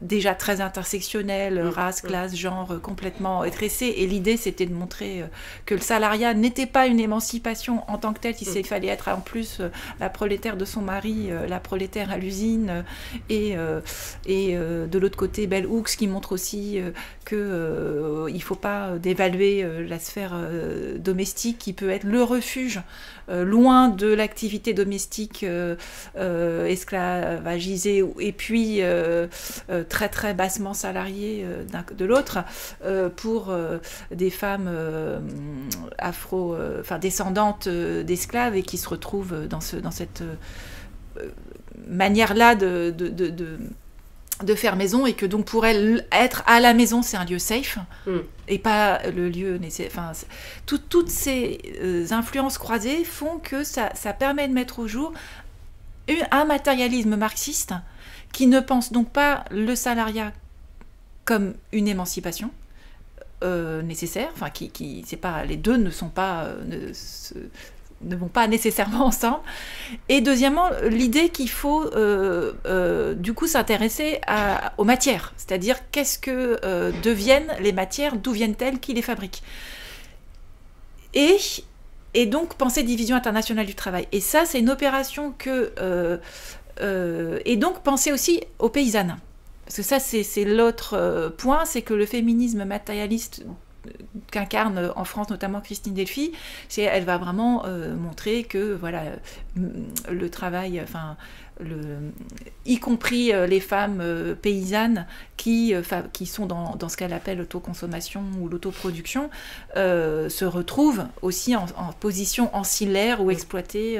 déjà très intersectionnel, race, classe, genre, complètement tressé, et l'idée c'était de montrer que le salariat n'était pas une émancipation en tant que telle, il fallait être en plus la prolétaire de son mari, la prolétaire à l'usine, et de l'autre côté Bell Hooks qui montre aussi qu'il ne faut pas dévaluer la sphère domestique qui peut être le refuge loin de l'activité domestique esclavagisée et puis très très bassement salariée de l'autre pour des femmes descendantes d'esclaves et qui se retrouvent dans cette manière-là de faire maison, et que donc pour elle, être à la maison, c'est un lieu safe, et pas le lieu nécessaire. Toutes ces influences croisées font que ça permet de mettre au jour un matérialisme marxiste qui ne pense donc pas le salariat comme une émancipation nécessaire, c'est pas, les deux ne sont pas... ne vont pas nécessairement ensemble. Et deuxièmement, l'idée qu'il faut du coup s'intéresser aux matières, c'est-à-dire qu'est-ce que deviennent les matières, d'où viennent-elles, qui les fabrique. Et donc penser division internationale du travail. Et ça, c'est une opération et donc penser aussi aux paysannes. Parce que ça, c'est l'autre point, c'est que le féminisme matérialiste qu'incarne en France notamment Christine Delphi, elle va vraiment montrer que voilà, le travail, y compris les femmes paysannes qui sont dans ce qu'elle appelle l'autoconsommation ou l'autoproduction, se retrouvent aussi en position ancillaire ou exploitées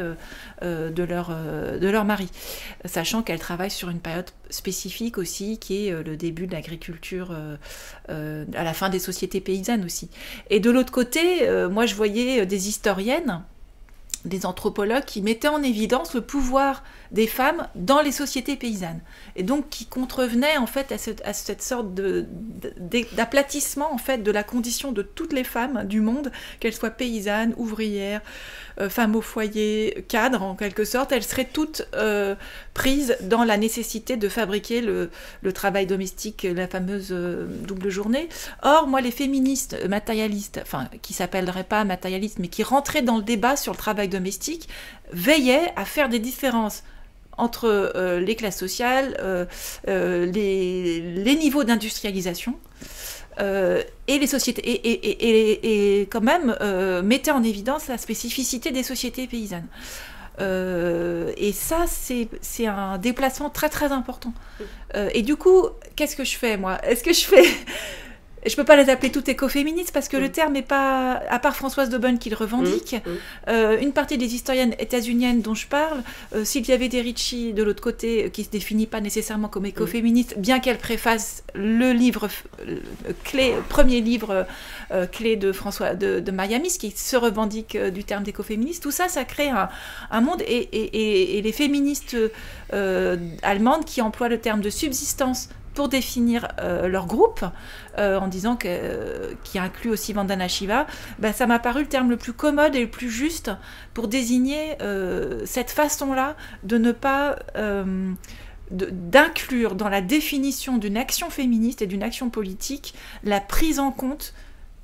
de leur mari, sachant qu'elle travaille sur une période spécifique aussi, qui est le début de l'agriculture à la fin des sociétés paysannes aussi. Et de l'autre côté, moi je voyais des historiennes, des anthropologues qui mettaient en évidence le pouvoir des femmes dans les sociétés paysannes, et donc qui contrevenaient en fait à cette sorte d'aplatissement en fait de la condition de toutes les femmes du monde, qu'elles soient paysannes, ouvrières, femmes au foyer, cadres en quelque sorte. Elles seraient toutes prises dans la nécessité de fabriquer le travail domestique, la fameuse double journée. Or, moi, les féministes matérialistes, qui s'appelleraient pas matérialistes, mais qui rentraient dans le débat sur le travail domestique, veillaient à faire des différences entre les classes sociales, les niveaux d'industrialisation et les sociétés, et quand même mettaient en évidence la spécificité des sociétés paysannes. Et ça, c'est un déplacement très très important. Et du coup, qu'est-ce que je fais, moi ? Est-ce que je fais je peux pas les appeler toutes écoféministes parce que le terme n'est pas, à part Françoise Daubonne qui le revendique, une partie des historiennes états-uniennes dont je parle, Silvia Federici de l'autre côté, qui se définit pas nécessairement comme écoféministe, bien qu'elle préface le livre clé, premier livre clé de Miami, qui se revendique du terme d'écoféministe. Tout ça, ça crée un monde, et les féministes allemandes qui emploient le terme de subsistance pour définir leur groupe, en disant qui inclut aussi Vandana Shiva, ça m'a paru le terme le plus commode et le plus juste pour désigner cette façon-là de ne pas d'inclure dans la définition d'une action féministe et d'une action politique la prise en compte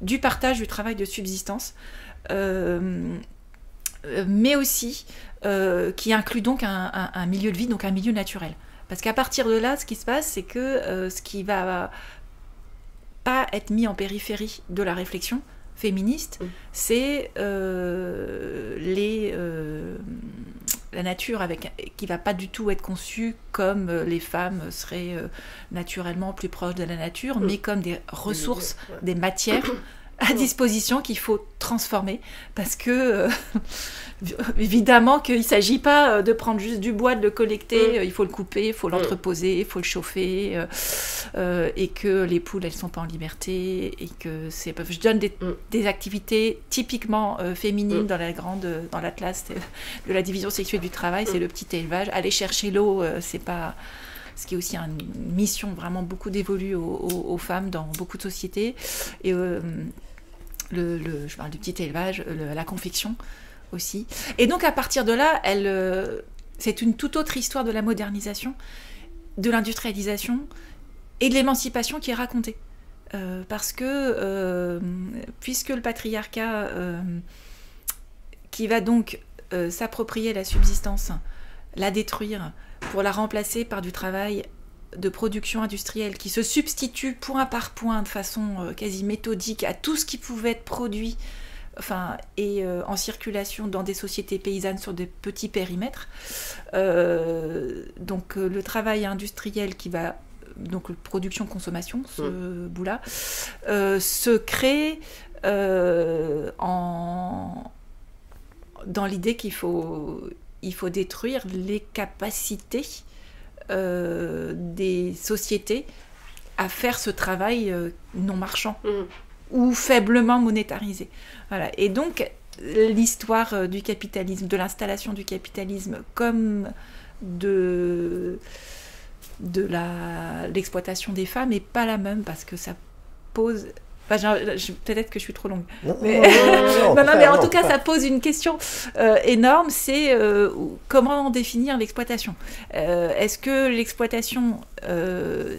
du partage du travail de subsistance, mais aussi qui inclut donc un milieu de vie, donc un milieu naturel. Parce qu'à partir de là, ce qui se passe, c'est que ce qui va pas être mis en périphérie de la réflexion féministe, c'est la nature qui va pas du tout être conçue comme les femmes seraient naturellement plus proches de la nature, mais comme des ressources, des matières à disposition qu'il faut transformer, parce que évidemment qu'il ne s'agit pas de prendre juste du bois, de le collecter, il faut le couper, il faut l'entreposer, il faut le chauffer, et que les poules, elles ne sont pas en liberté, et que je donne des activités typiquement féminines dans l'atlas de la division sexuelle du travail, c'est le petit élevage, aller chercher l'eau, c'est pas... Ce qui est aussi une mission vraiment beaucoup dévolue aux femmes dans beaucoup de sociétés. Et je parle du petit élevage, la confection aussi. Et donc à partir de là, c'est une toute autre histoire de la modernisation, de l'industrialisation et de l'émancipation qui est racontée. Parce que puisque le patriarcat qui va donc s'approprier la subsistance, la détruire, pour la remplacer par du travail de production industrielle qui se substitue point par point de façon quasi méthodique à tout ce qui pouvait être produit en circulation dans des sociétés paysannes sur des petits périmètres. Donc le travail industriel qui va, donc production-consommation, ce bout-là, se crée dans l'idée qu'il faut détruire les capacités des sociétés à faire ce travail non marchand ou faiblement monétarisé. Voilà. Et donc, l'histoire du capitalisme, de l'installation du capitalisme comme de l'exploitation des femmes n'est pas la même, parce que ça pose... peut-être que je suis trop longue. Mais en tout cas, ça pose une question énorme, c'est comment définir l'exploitation. Est-ce que l'exploitation,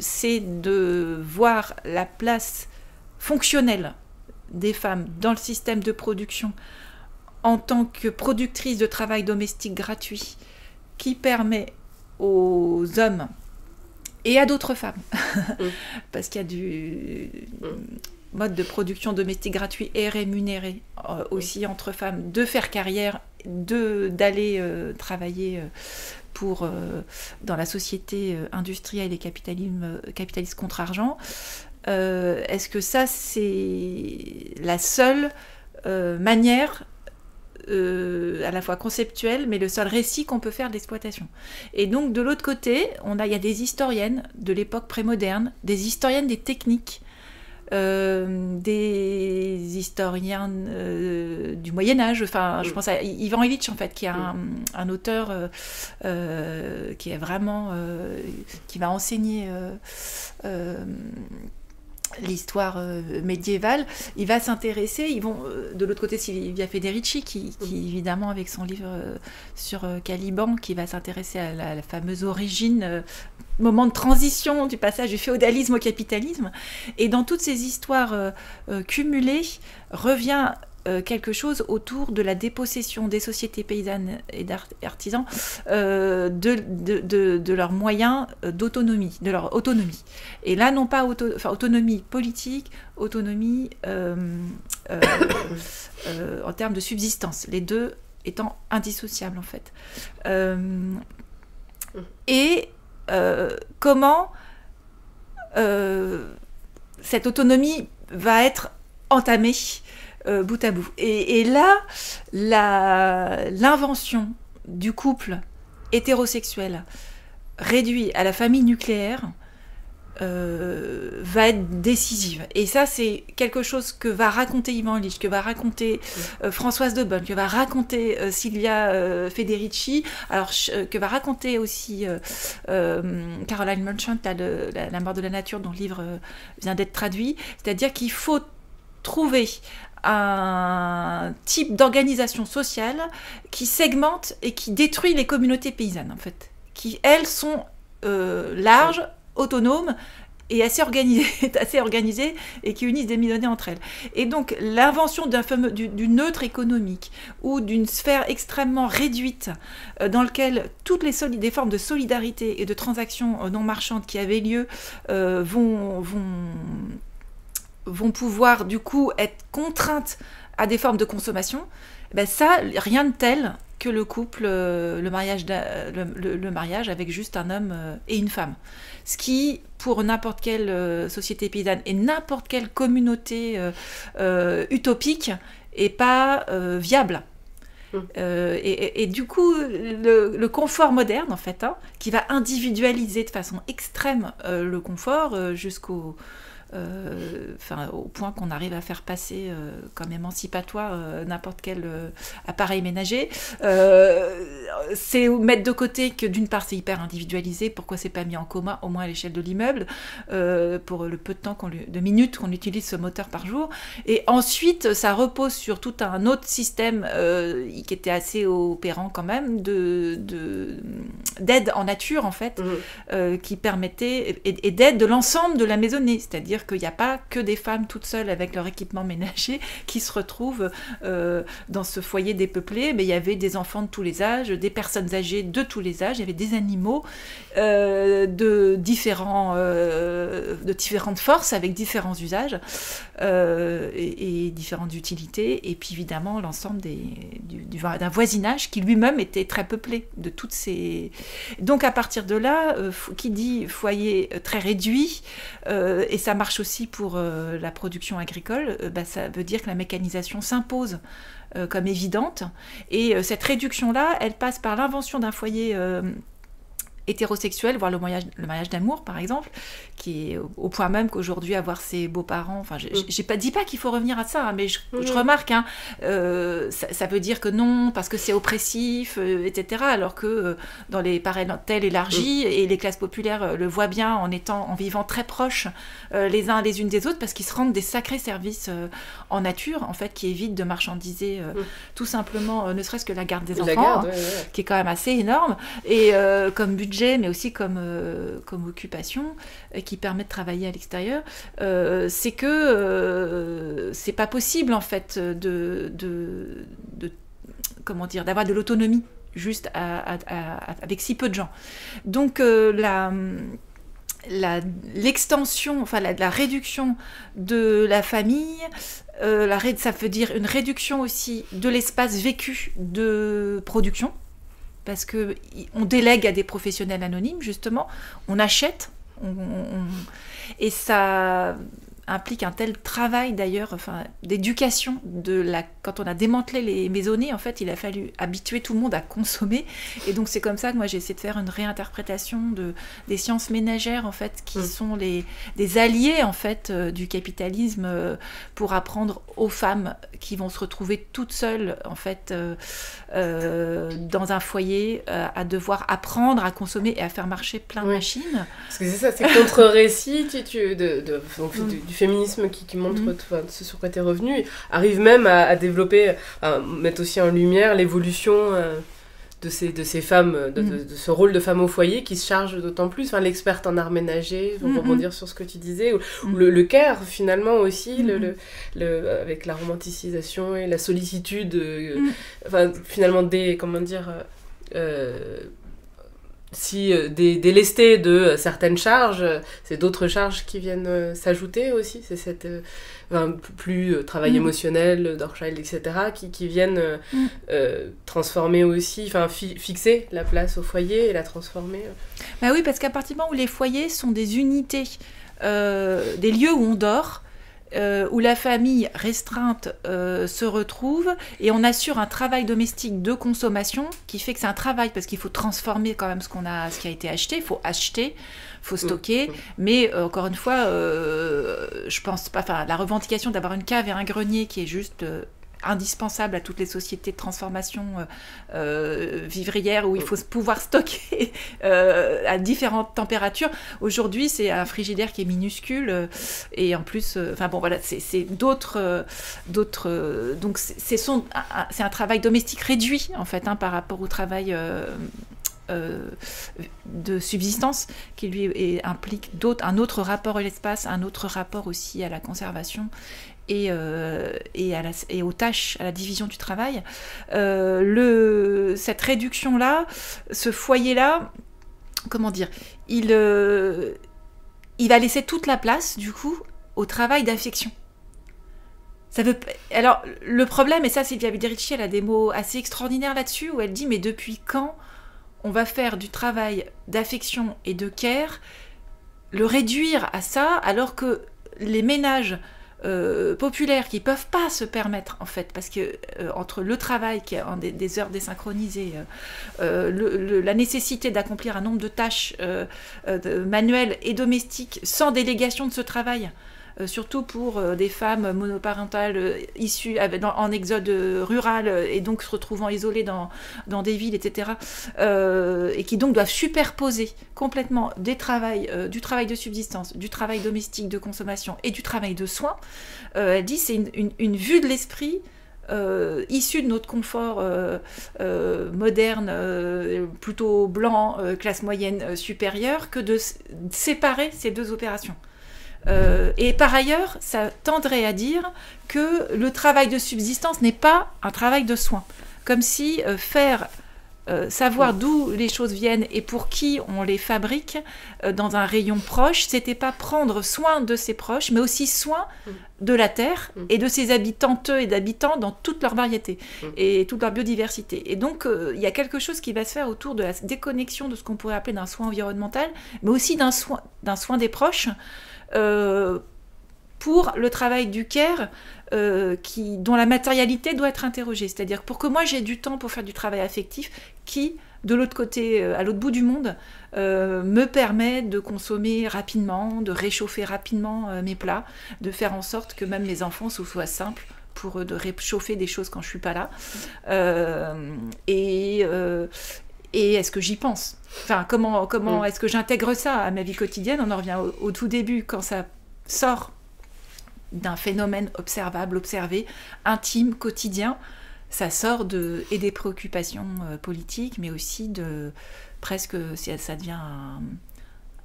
c'est de voir la place fonctionnelle des femmes dans le système de production en tant que productrice de travail domestique gratuit qui permet aux hommes et à d'autres femmes, parce qu'il y a du... mode de production domestique gratuit et rémunéré aussi entre femmes, de faire carrière, d'aller travailler dans la société industrielle et capitaliste contre argent. Est-ce que ça, c'est la seule manière, à la fois conceptuelle, mais le seul récit qu'on peut faire de l'exploitation? Et donc, de l'autre côté, il y a des historiennes de l'époque prémoderne, des historiennes des techniques, des historiens du Moyen-Âge, je pense à Ivan Illich, en fait, qui est un auteur qui est vraiment qui va enseigner l'histoire médiévale. Il va s'intéresser, de l'autre côté, Silvia Federici qui évidemment, avec son livre sur Caliban, qui va s'intéresser à la fameuse origine, moment de transition du passage du féodalisme au capitalisme. Et dans toutes ces histoires cumulées, revient quelque chose autour de la dépossession des sociétés paysannes et d'artisans de leurs moyens d'autonomie, de leur autonomie. Et là, non pas autonomie politique, autonomie en termes de subsistance, les deux étant indissociables en fait. Et comment cette autonomie va être entamée bout à bout. Et là, l'invention du couple hétérosexuel réduit à la famille nucléaire va être décisive. Et ça, c'est quelque chose que va raconter Ivan Illich, que va raconter Françoise de Bonne, que va raconter Silvia Federici, alors que va raconter aussi Caroline Merchant, La mort de la nature, dont le livre vient d'être traduit. C'est-à-dire qu'il faut trouver un type d'organisation sociale qui segmente et qui détruit les communautés paysannes, en fait, qui, elles, sont larges, autonomes et assez organisées et qui unissent des milliers entre elles. Et donc, l'invention du neutre économique ou d'une sphère extrêmement réduite dans laquelle toutes des formes de solidarité et de transactions non marchandes qui avaient lieu vont pouvoir, du coup, être contraintes à des formes de consommation, ben ça, rien de tel que le couple, le mariage avec juste un homme et une femme. Ce qui, pour n'importe quelle société paysanne et n'importe quelle communauté utopique, n'est pas viable. Et du coup, le confort moderne, en fait, qui va individualiser de façon extrême le confort jusqu'au... au point qu'on arrive à faire passer comme émancipatoire n'importe quel appareil ménager, c'est mettre de côté que d'une part c'est hyper individualisé, pourquoi c'est pas mis en commun au moins à l'échelle de l'immeuble pour le peu de temps de minutes qu'on utilise ce moteur par jour, et ensuite ça repose sur tout un autre système qui était assez opérant quand même d'aide en nature en fait, qui permettait et d'aide de l'ensemble de la maisonnée, c'est-à-dire qu'il n'y a pas que des femmes toutes seules avec leur équipement ménager qui se retrouvent dans ce foyer dépeuplé, mais il y avait des enfants de tous les âges, des personnes âgées de tous les âges, il y avait des animaux de différentes forces avec différents usages et différentes utilités, et puis évidemment l'ensemble d'un voisinage qui lui-même était très peuplé de toutes ces... Donc à partir de là, qui dit foyer très réduit, et ça marche aussi pour la production agricole, ça veut dire que la mécanisation s'impose comme évidente. Et cette réduction-là, elle passe par l'invention d'un foyer hétérosexuel, voire le mariage d'amour, par exemple, qui est au point même qu'aujourd'hui, avoir ses beaux-parents... Enfin, dis pas qu'il faut revenir à ça, mais je remarque, ça veut dire que non, parce que c'est oppressif, etc., alors que dans les parentèles élargies, et les classes populaires le voient bien en vivant très proches les uns les unes des autres, parce qu'ils se rendent des sacrés services en nature, en fait, qui évitent de marchandiser tout simplement, ne serait-ce que la garde des enfants, qui est quand même assez énorme, et comme budget, mais aussi comme occupation, qui permet de travailler à l'extérieur, c'est que c'est pas possible en fait d'avoir de l'autonomie juste avec si peu de gens. Donc l'extension, enfin la réduction de la famille, ça veut dire une réduction aussi de l'espace vécu de production, parce qu'on délègue à des professionnels anonymes, justement, on achète, et ça implique un tel travail d'ailleurs, d'éducation quand on a démantelé les maisonnées, en fait, il a fallu habituer tout le monde à consommer, et donc c'est comme ça que moi j'ai essayé de faire une réinterprétation des sciences ménagères, en fait, qui sont des alliés, en fait, du capitalisme, pour apprendre aux femmes qui vont se retrouver toutes seules, en fait, dans un foyer, à devoir apprendre à consommer et à faire marcher plein de machines. Parce que c'est ça, c'est contre-récit du féminisme qui montre ce sur quoi tu es revenu, arrive même à développer, à mettre aussi en lumière l'évolution de ces femmes, de ce rôle de femme au foyer qui se charge d'autant plus, l'experte en art ménager, pour rebondir sur ce que tu disais, ou le care finalement aussi, avec la romanticisation et la sollicitude, finalement délesté de certaines charges, c'est d'autres charges qui viennent s'ajouter aussi, c'est cette plus travail émotionnel, Dorchild, etc., qui viennent transformer aussi, fixer la place au foyer et la transformer. Bah oui, parce qu'à partir du moment où les foyers sont des unités des lieux où on dort, où la famille restreinte se retrouve, et on assure un travail domestique de consommation qui fait que c'est un travail, parce qu'il faut transformer quand même ce qui a été acheté, il faut acheter, il faut stocker, mais encore une fois, je pense pas, enfin, la revendication d'avoir une cave et un grenier qui est juste indispensable à toutes les sociétés de transformation vivrières où il faut pouvoir stocker à différentes températures. Aujourd'hui, c'est un frigidaire qui est minuscule et en plus, enfin bon, voilà, c'est d'autres donc c'est un travail domestique réduit en fait par rapport au travail de subsistance qui lui implique un autre rapport à l'espace, un autre rapport aussi à la conservation et aux tâches, à la division du travail. Cette réduction-là, ce foyer-là, comment dire, il va laisser toute la place, du coup, au travail d'affection. Alors, le problème, et ça, Silvia Federici, elle a des mots assez extraordinaires là-dessus, où elle dit, mais depuis quand on va faire du travail d'affection et de care, le réduire à ça, alors que les ménages populaires qui peuvent pas se permettre en fait, parce que entre le travail qui est en des heures désynchronisées, la nécessité d'accomplir un nombre de tâches manuelles et domestiques sans délégation de ce travail, surtout pour des femmes monoparentales issues en exode rural et donc se retrouvant isolées dans des villes, etc. Et qui donc doivent superposer complètement du travail de subsistance, du travail domestique de consommation et du travail de soins. Elle dit c'est une vue de l'esprit issue de notre confort moderne, plutôt blanc, classe moyenne supérieure, que de séparer ces deux opérations. Et par ailleurs, ça tendrait à dire que le travail de subsistance n'est pas un travail de soin. Comme si savoir d'où les choses viennent et pour qui on les fabrique dans un rayon proche, c'était pas prendre soin de ses proches, mais aussi soin de la terre et de ses habitantes et d'habitants dans toute leur variété et toute leur biodiversité. Et donc, il y a quelque chose qui va se faire autour de la déconnexion de ce qu'on pourrait appeler d'un soin environnemental, mais aussi d'un soin des proches, pour le travail du care dont la matérialité doit être interrogée. C'est-à-dire pour que moi j'ai du temps pour faire du travail affectif qui, de l'autre côté, à l'autre bout du monde, me permet de consommer rapidement, de réchauffer rapidement mes plats, de faire en sorte que même mes enfants soient simples pour de réchauffer des choses quand je suis pas là. Et est-ce que j'y pense ? Enfin, comment est-ce que j'intègre ça à ma vie quotidienne ? On en revient au tout début, quand ça sort d'un phénomène observable, observé, intime, quotidien, ça sort des préoccupations politiques, mais aussi presque, ça devient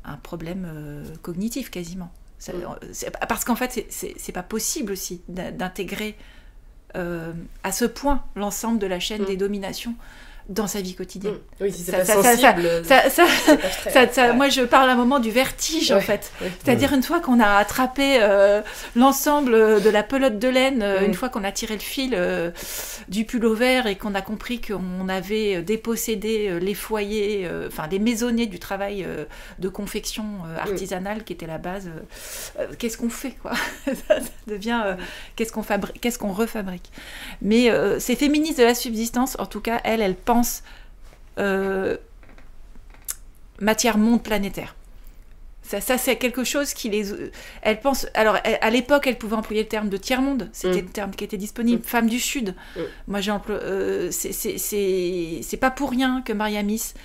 un problème cognitif quasiment. Parce qu'en fait, c'est pas possible aussi d'intégrer à ce point l'ensemble de la chaîne des dominations dans sa vie quotidienne. Oui, si c'est pas sensible. Moi, je parle à un moment du vertige, en fait. C'est-à-dire, une fois qu'on a attrapé l'ensemble de la pelote de laine, une fois qu'on a tiré le fil du pullover et qu'on a compris qu'on avait dépossédé les foyers, les maisonnées du travail de confection artisanale qui était la base, qu'est-ce qu'on fait, quoi ? Ça devient qu'est-ce qu'on refabrique. Mais ces féministes de la subsistance, en tout cas, elles pensent matière monde planétaire. Ça c'est quelque chose qui elles pensent. Alors, à l'époque, elles pouvaient employer le terme de tiers-monde. C'était le terme qui était disponible. Femme du Sud. Moi, j'ai c'est pas pour rien que Maria Miss,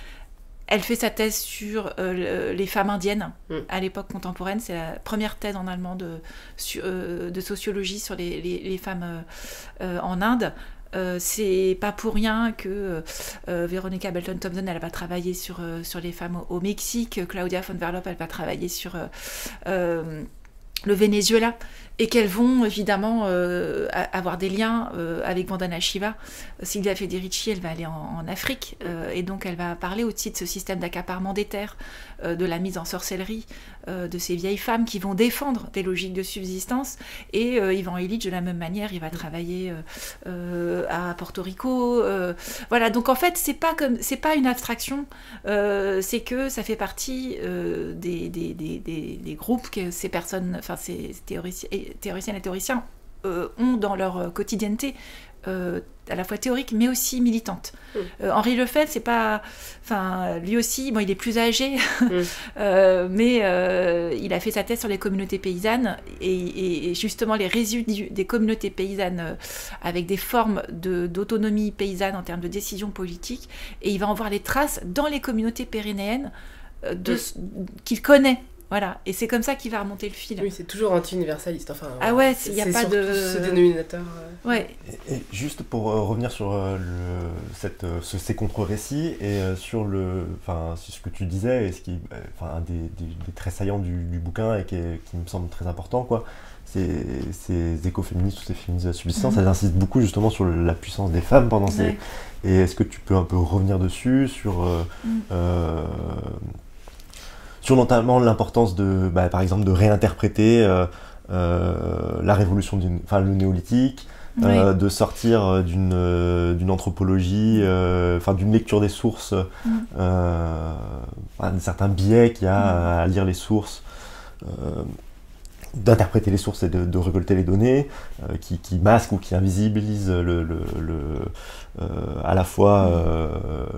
elle fait sa thèse sur les femmes indiennes à l'époque contemporaine. C'est la première thèse en allemand de sociologie sur les femmes en Inde. C'est pas pour rien que Veronica Belton-Thompson, elle va travailler sur les femmes au Mexique, Claudia von Verloop, elle va travailler sur le Venezuela, et qu'elles vont évidemment avoir des liens avec Vandana Shiva. Sylvia Federici, elle va aller en Afrique, et donc elle va parler aussi de ce système d'accaparement des terres, de la mise en sorcellerie, de ces vieilles femmes qui vont défendre des logiques de subsistance. Et Ivan Illich, de la même manière, il va travailler à Porto Rico. Voilà, donc en fait, c'est pas une abstraction, c'est que ça fait partie des groupes que ces personnes, enfin ces théoriciennes et théoriciens ont dans leur quotidienneté, à la fois théorique mais aussi militante. Henri Lefebvre, c'est pas, enfin lui aussi, bon, il est plus âgé, mais il a fait sa thèse sur les communautés paysannes et justement les résidus des communautés paysannes avec des formes d'autonomie paysanne en termes de décision politique, et il va en voir les traces dans les communautés pyrénéennes qu'il connaît. Voilà, et c'est comme ça qu'il va remonter le fil. Oui, c'est toujours anti-universaliste. Enfin, ah ouais, il n'y a pas de... ce dénominateur. Ouais. Et juste pour revenir sur ces contre-récits et sur ce que tu disais, et un des traits saillants du bouquin et qui me semble très important, quoi, ces écoféministes ou ces féministes de la subsistance, elles insistent beaucoup justement sur la puissance des femmes pendant ces... Et est-ce que tu peux un peu revenir dessus, sur notamment l'importance de, par exemple, de réinterpréter la révolution, le néolithique, de sortir d'une anthropologie, d'une lecture des sources, certains biais qu'il y a à lire les sources, d'interpréter les sources et de récolter les données, qui masquent ou qui invisibilisent à la fois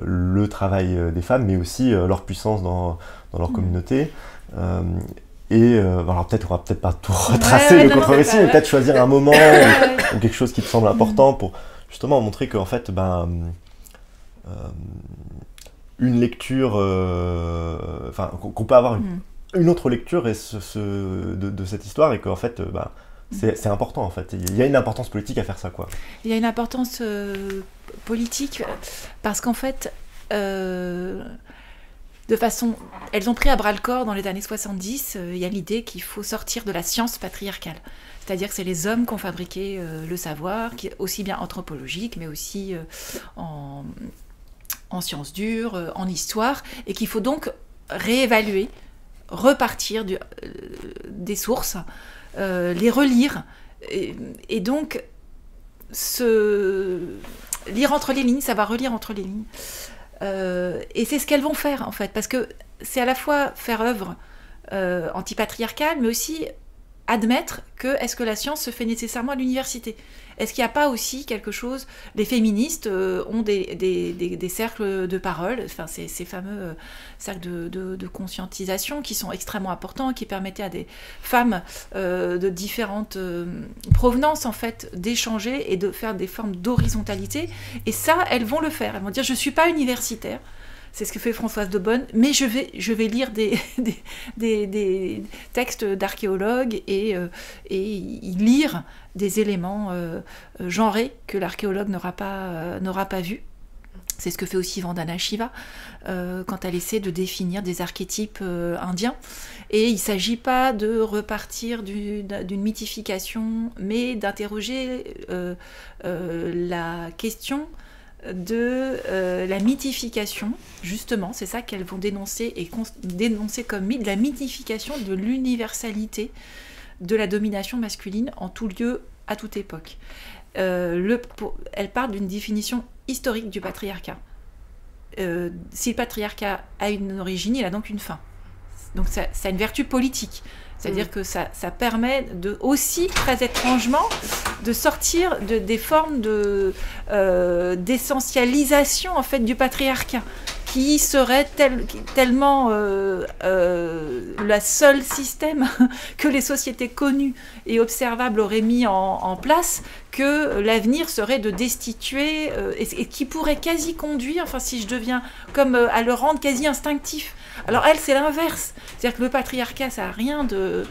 le travail des femmes, mais aussi leur puissance dans leur communauté. Alors on va peut-être pas tout retracer le contre-récit, mais peut-être choisir un moment ou quelque chose qui te semble important pour justement montrer qu'en fait, une lecture, qu'on peut avoir une autre lecture de cette histoire, et qu'en fait, c'est important en fait. Il y a une importance politique à faire ça, quoi. Il y a une importance politique parce qu'en fait, de façon, elles ont pris à bras le corps dans les années 70. Il y a l'idée qu'il faut sortir de la science patriarcale. C'est-à-dire que c'est les hommes qui ont fabriqué le savoir, aussi bien anthropologique, mais aussi en sciences dures, en histoire, et qu'il faut donc réévaluer, repartir des sources, les relire, et donc lire entre les lignes, savoir relire entre les lignes. Et c'est ce qu'elles vont faire en fait, parce que c'est à la fois faire œuvre antipatriarcale, mais aussi admettre est-ce que la science se fait nécessairement à l'université ? Est-ce qu'il n'y a pas aussi quelque chose... Les féministes ont des cercles de parole, ces fameux cercles de conscientisation qui sont extrêmement importants, qui permettaient à des femmes de différentes provenances en fait, d'échanger et de faire des formes d'horizontalité. Et ça, elles vont le faire. Elles vont dire, je ne suis pas universitaire. C'est ce que fait Françoise Daubonne, mais je vais lire des textes d'archéologues et lire des éléments genrés que l'archéologue n'aura pas vus. C'est ce que fait aussi Vandana Shiva quand elle essaie de définir des archétypes indiens. Et il ne s'agit pas de repartir d'une mythification, mais d'interroger la question de la mythification, justement, c'est ça qu'elles vont dénoncer et dénoncer comme mythe, la mythification de l'universalité de la domination masculine en tout lieu, à toute époque. Elle part d'une définition historique du patriarcat. Si le patriarcat a une origine, il a donc une fin. Donc ça a une vertu politique. C'est-à-dire que ça permet aussi, très étrangement, de sortir des formes d'essentialisation en fait, du patriarcat, qui serait tellement le seul système que les sociétés connues et observables auraient mis en place, que l'avenir serait de destituer, et qui pourrait quasi conduire, enfin si je deviens comme à le rendre quasi instinctif. Alors elle, c'est l'inverse. C'est-à-dire que le patriarcat, ça n'a rien de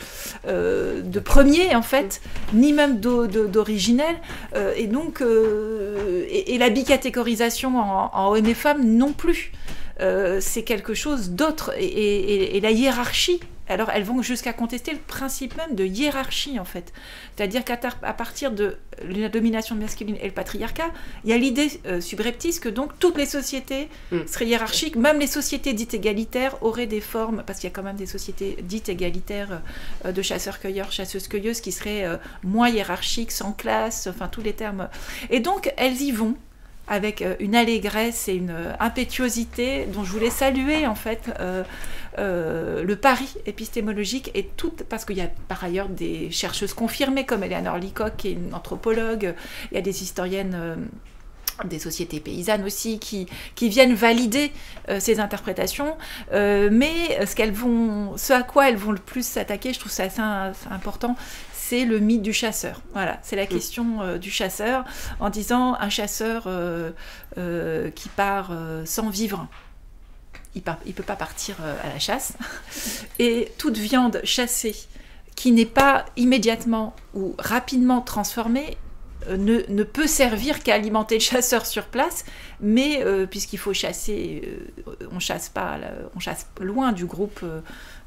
premier, en fait, ni même d'originel. Et donc, et la bicatégorisation en hommes et femmes non plus. C'est quelque chose d'autre. Et la hiérarchie Alors, elles vont jusqu'à contester le principe même de hiérarchie, en fait. C'est-à-dire qu'à partir de la domination masculine et le patriarcat, il y a l'idée subreptice que donc toutes les sociétés seraient hiérarchiques, même les sociétés dites égalitaires auraient des formes, parce qu'il y a quand même des sociétés dites égalitaires de chasseurs-cueilleurs, chasseuses-cueilleuses qui seraient moins hiérarchiques, sans classe, enfin tous les termes. Et donc, elles y vont avec une allégresse et une impétuosité dont je voulais saluer en fait le pari épistémologique et tout, parce qu'il y a par ailleurs des chercheuses confirmées comme Eleanor Leacock qui est une anthropologue, il y a des historiennes des sociétés paysannes aussi qui viennent valider ces interprétations, mais ce à quoi elles vont le plus s'attaquer, je trouve ça assez important, c'est le mythe du chasseur. Voilà, c'est la question du chasseur, en disant un chasseur qui part sans vivre, il peut pas partir à la chasse, et toute viande chassée qui n'est pas immédiatement ou rapidement transformée ne peut servir qu'à alimenter le chasseur sur place, mais puisqu'il faut chasser, on chasse loin du groupe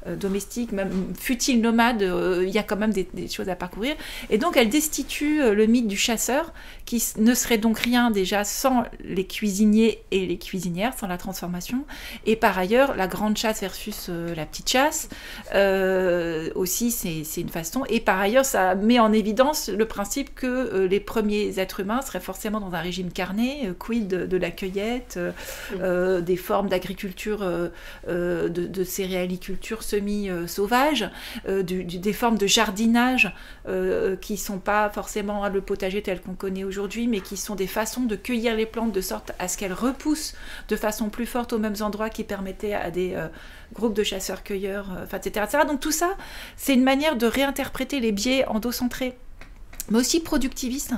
domestique, même fut-il nomade, il y a quand même des choses à parcourir. Et donc elle destitue le mythe du chasseur, qui ne serait donc rien déjà sans les cuisiniers et les cuisinières, sans la transformation. Et par ailleurs, la grande chasse versus la petite chasse, aussi c'est une façon. Et par ailleurs, ça met en évidence le principe que les premiers êtres humains seraient forcément dans un régime carné, quid de la cueillette, des formes d'agriculture, de céréaliculture semi-sauvage, des formes de jardinage qui ne sont pas forcément le potager tel qu'on connaît aujourd'hui, mais qui sont des façons de cueillir les plantes de sorte à ce qu'elles repoussent de façon plus forte aux mêmes endroits, qui permettaient à des groupes de chasseurs-cueilleurs, etc., etc. Donc tout ça, c'est une manière de réinterpréter les biais endocentrés, mais aussi productivistes,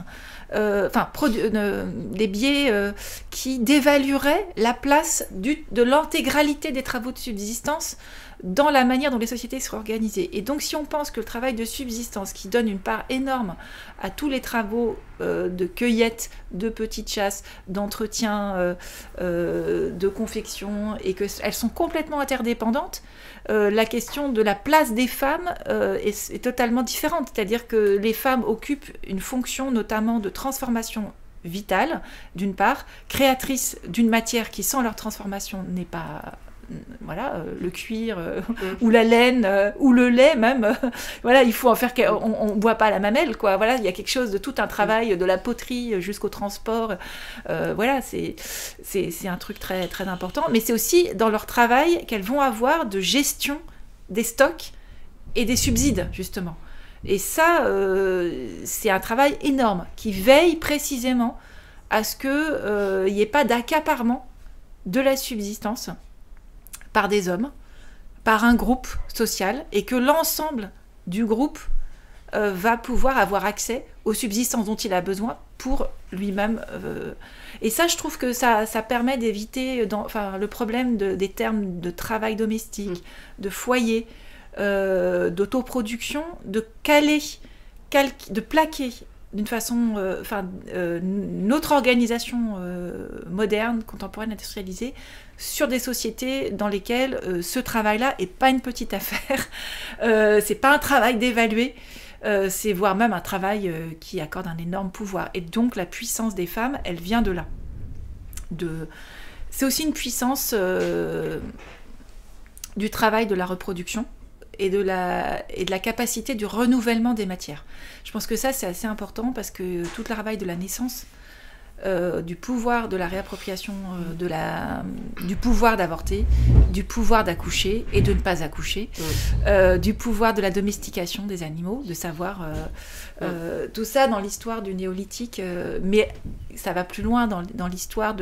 des biais qui dévalueraient la place de l'intégralité des travaux de subsistance dans la manière dont les sociétés seraient organisées. Et donc si on pense que le travail de subsistance, qui donne une part énorme à tous les travaux de cueillette, de petite chasse, d'entretien, de confection, et qu'elles sont complètement interdépendantes, la question de la place des femmes est totalement différente. C'est-à-dire que les femmes occupent une fonction notamment de transformation vitale, d'une part, créatrice d'une matière qui, sans leur transformation, n'est pas... le cuir ou la laine ou le lait même, il faut en faire on boit pas à la mamelle, quoi. Voilà, il y a quelque chose de tout un travail de la poterie jusqu'au transport, c'est un truc très très important, mais c'est aussi dans leur travail qu'elles vont avoir de gestion des stocks et des subsides, justement. Et ça, c'est un travail énorme qui veille précisément à ce qu'il n'y ait pas d'accaparement de la subsistance par des hommes, par un groupe social, et que l'ensemble du groupe va pouvoir avoir accès aux subsistances dont il a besoin pour lui-même. Et ça, je trouve que ça permet d'éviter le problème des termes de travail domestique, de foyer, d'autoproduction, de plaquer d'une façon, notre organisation moderne, contemporaine, industrialisée, sur des sociétés dans lesquelles ce travail-là n'est pas une petite affaire, c'est pas un travail d'évaluer, c'est voire même un travail qui accorde un énorme pouvoir. Et donc la puissance des femmes, elle vient de là. C'est aussi une puissance du travail de la reproduction, et de la capacité du renouvellement des matières. Je pense que ça, c'est assez important, parce que tout le travail de la naissance, du pouvoir de la réappropriation, du pouvoir d'avorter, du pouvoir d'accoucher et de ne pas accoucher, du pouvoir de la domestication des animaux, de savoir tout ça dans l'histoire du néolithique, mais ça va plus loin dans l'histoire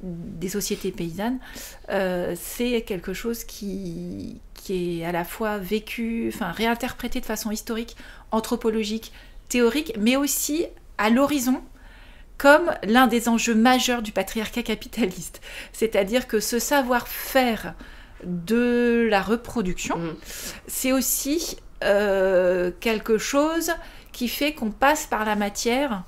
des sociétés paysannes, c'est quelque chose qui est à la fois vécu, réinterprété de façon historique, anthropologique, théorique, mais aussi à l'horizon, comme l'un des enjeux majeurs du patriarcat capitaliste. C'est-à-dire que ce savoir-faire de la reproduction, c'est aussi quelque chose qui fait qu'on passe par la matière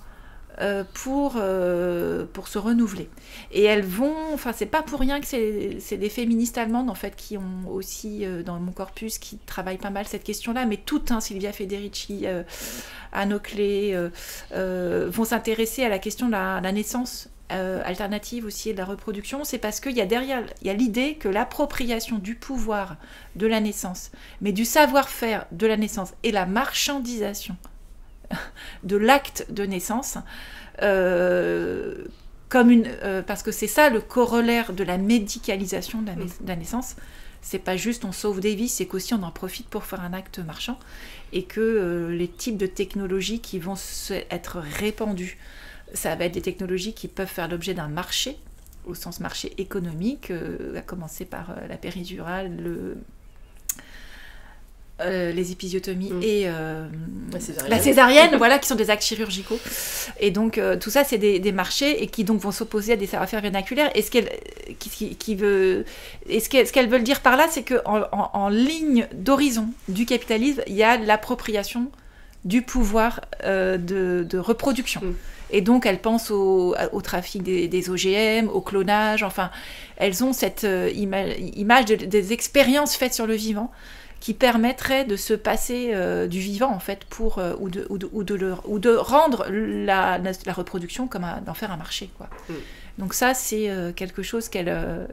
pour se renouveler. Et elles vont, enfin c'est pas pour rien que c'est des féministes allemandes en fait qui ont aussi dans mon corpus qui travaillent pas mal cette question-là, mais toutes, Silvia Federici, Anne Oakley, vont s'intéresser à la question de la naissance alternative aussi et de la reproduction. C'est parce qu'il y a derrière, il y a l'idée que l'appropriation du pouvoir de la naissance, mais du savoir-faire de la naissance et la marchandisation de l'acte de naissance, parce que c'est ça le corollaire de la médicalisation de la naissance. C'est pas juste on sauve des vies, c'est qu'aussi on en profite pour faire un acte marchand, et que les types de technologies qui vont être répandues, ça va être des technologies qui peuvent faire l'objet d'un marché, au sens marché économique, à commencer par la péridurale, les épisiotomies et la césarienne, voilà, qui sont des actes chirurgicaux. Et donc tout ça, c'est des marchés et qui donc vont s'opposer à des savoir-faire vernaculaires. Et ce qu'elles veulent dire par là, c'est qu'en ligne d'horizon du capitalisme, il y a l'appropriation du pouvoir de reproduction. Et donc, elles pensent au trafic des OGM, au clonage, enfin, elles ont cette image des expériences faites sur le vivant qui permettrait de se passer du vivant, en fait, ou de rendre la reproduction comme d'en faire un marché, quoi. Donc ça, c'est quelque chose qu'elle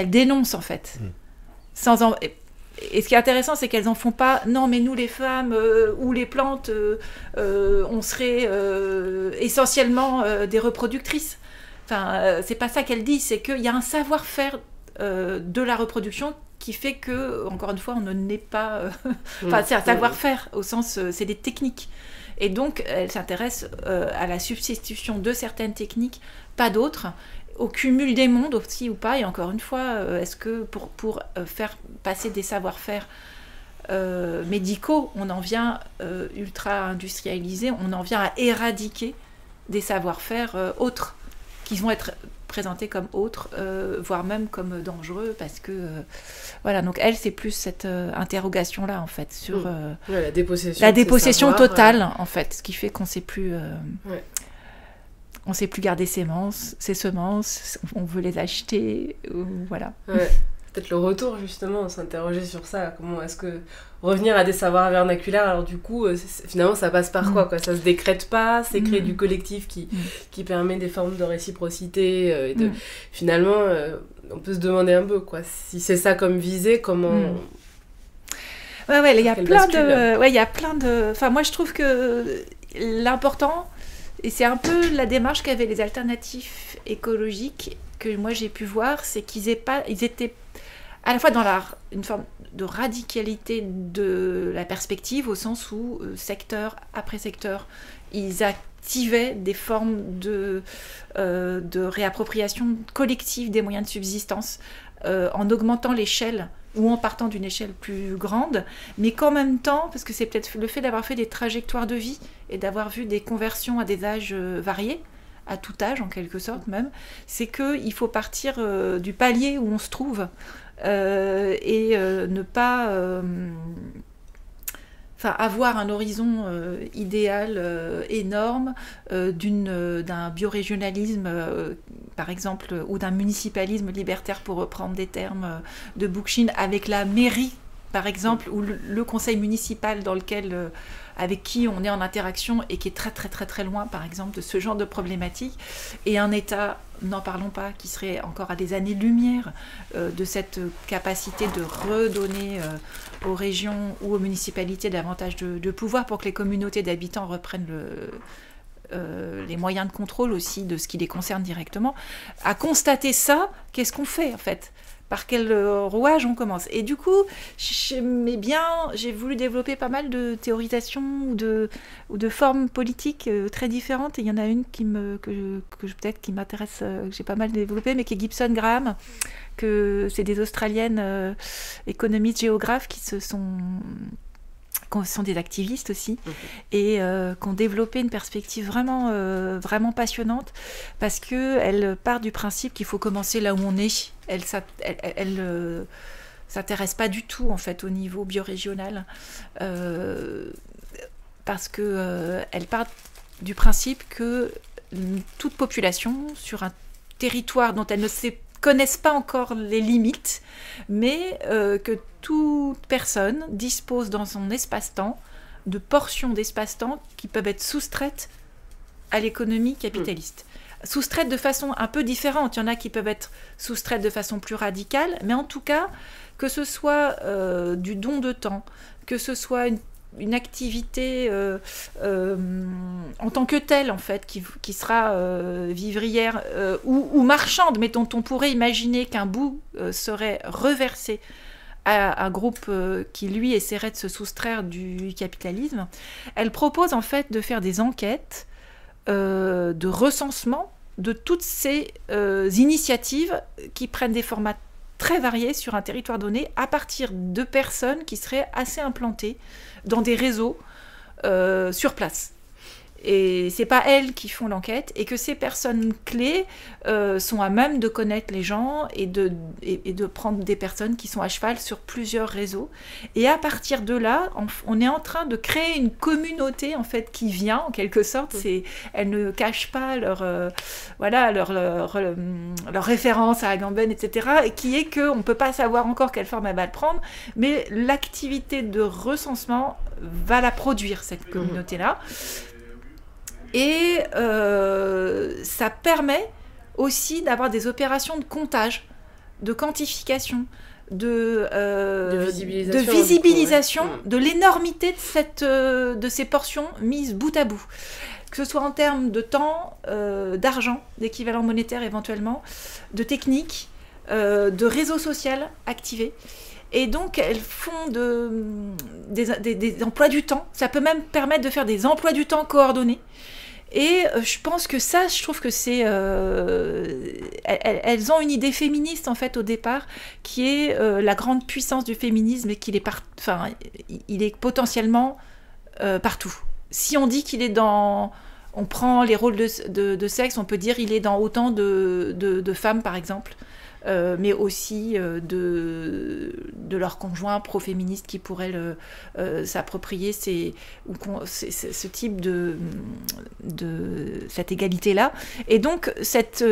dénonce, en fait. Et ce qui est intéressant, c'est qu'elles n'en font pas « Non, mais nous, les femmes ou les plantes, on serait essentiellement des reproductrices. » Enfin, c'est pas ça qu'elle dit, c'est qu'il y a un savoir-faire de la reproduction qui fait que, encore une fois, on ne naît pas... Enfin, c'est un savoir-faire, au sens... c'est des techniques. Et donc, elle s'intéresse à la substitution de certaines techniques, pas d'autres, au cumul des mondes aussi ou pas. Et encore une fois, est-ce que pour faire passer des savoir-faire médicaux, on en vient ultra-industrialisé, on en vient à éradiquer des savoir-faire autres, qui vont être présentés comme autres, voire même comme dangereux, parce que voilà, donc elle, c'est plus cette interrogation-là, en fait, sur la dépossession totale, en fait, ce qui fait qu'on ne sait plus... On ne sait plus garder ses semences, on veut les acheter, voilà. Ouais. Peut-être le retour, justement, s'interroger sur ça. Comment est-ce que revenir à des savoirs vernaculaires, alors du coup, finalement, ça passe par quoi, ça se décrète pas, c'est créer du collectif qui permet des formes de réciprocité. Finalement, on peut se demander un peu, quoi, si c'est ça comme visée, comment... Ouais, il y a plein de... Enfin, moi, je trouve que l'important... Et c'est un peu la démarche qu'avaient les alternatifs écologiques que moi j'ai pu voir, c'est qu'ils étaient à la fois dans une forme de radicalité de la perspective, au sens où secteur après secteur, ils activaient des formes de réappropriation collective des moyens de subsistance en augmentant l'échelle ou en partant d'une échelle plus grande, mais qu'en même temps, parce que c'est peut-être le fait d'avoir fait des trajectoires de vie et d'avoir vu des conversions à des âges variés, à tout âge en quelque sorte même, c'est qu'il faut partir du palier où on se trouve et ne pas... avoir un horizon idéal énorme d'un biorégionalisme, par exemple, ou d'un municipalisme libertaire, pour reprendre des termes de Bookchin, avec la mairie, par exemple, ou le conseil municipal avec qui on est en interaction et qui est très très très très loin, par exemple, de ce genre de problématique, et un État, n'en parlons pas, qui serait encore à des années-lumière de cette capacité de redonner aux régions ou aux municipalités davantage de pouvoir pour que les communautés d'habitants reprennent les moyens de contrôle aussi de ce qui les concerne directement. À constater ça, qu'est-ce qu'on fait en fait ? Par quel rouage on commence ? Et du coup, j'ai voulu développer pas mal de théorisations ou de formes politiques très différentes. Et il y en a une qui m'intéresse, que j'ai pas mal développée, mais qui est Gibson Graham, que c'est des Australiennes économistes géographes qui sont des activistes aussi, et qui ont développé une perspective vraiment, vraiment passionnante, parce qu'elle part du principe qu'il faut commencer là où on est. Elle s'intéresse pas du tout en fait au niveau biorégional, parce que elle part du principe que toute population, sur un territoire dont elle ne connaissent pas encore les limites, mais que toute personne dispose dans son espace-temps de portions d'espace-temps qui peuvent être soustraites à l'économie capitaliste. Soustraites de façon un peu différente. Il y en a qui peuvent être soustraites de façon plus radicale, mais en tout cas, que ce soit du don de temps, que ce soit une activité en tant que telle, en fait, qui sera vivrière ou marchande, mais dont on pourrait imaginer qu'un bout serait reversé à un groupe qui, lui, essaierait de se soustraire du capitalisme. Elle propose, en fait, de faire des enquêtes de recensement de toutes ces initiatives qui prennent des formats très variés sur un territoire donné à partir de personnes qui seraient assez implantées dans des réseaux sur place. Et c'est pas elles qui font l'enquête, et que ces personnes clés sont à même de connaître les gens et de prendre des personnes qui sont à cheval sur plusieurs réseaux. Et à partir de là, on est en train de créer une communauté en fait qui vient en quelque sorte. Elles ne cachent pas leur référence à Agamben, etc. Et qui est qu'on ne peut pas savoir encore quelle forme elle va le prendre, mais l'activité de recensement va la produire, cette communauté-là. Et ça permet aussi d'avoir des opérations de comptage, de quantification, de visibilisation de l'énormité de ces portions mises bout à bout. Que ce soit en termes de temps, d'argent, d'équivalent monétaire éventuellement, de techniques, de réseau social activé. Et donc, elles font des emplois du temps. Ça peut même permettre de faire des emplois du temps coordonnés. Et je pense que ça, je trouve que c'est... elles ont une idée féministe, en fait, au départ, qui est la grande puissance du féminisme et qu'il est, il est potentiellement partout. Si on dit qu'il est dans... On prend les rôles de sexe, on peut dire qu'il est dans autant de femmes, par exemple. Mais aussi de leurs conjoints pro-féministes qui pourraient s'approprier ce type cette égalité-là. Et donc, cette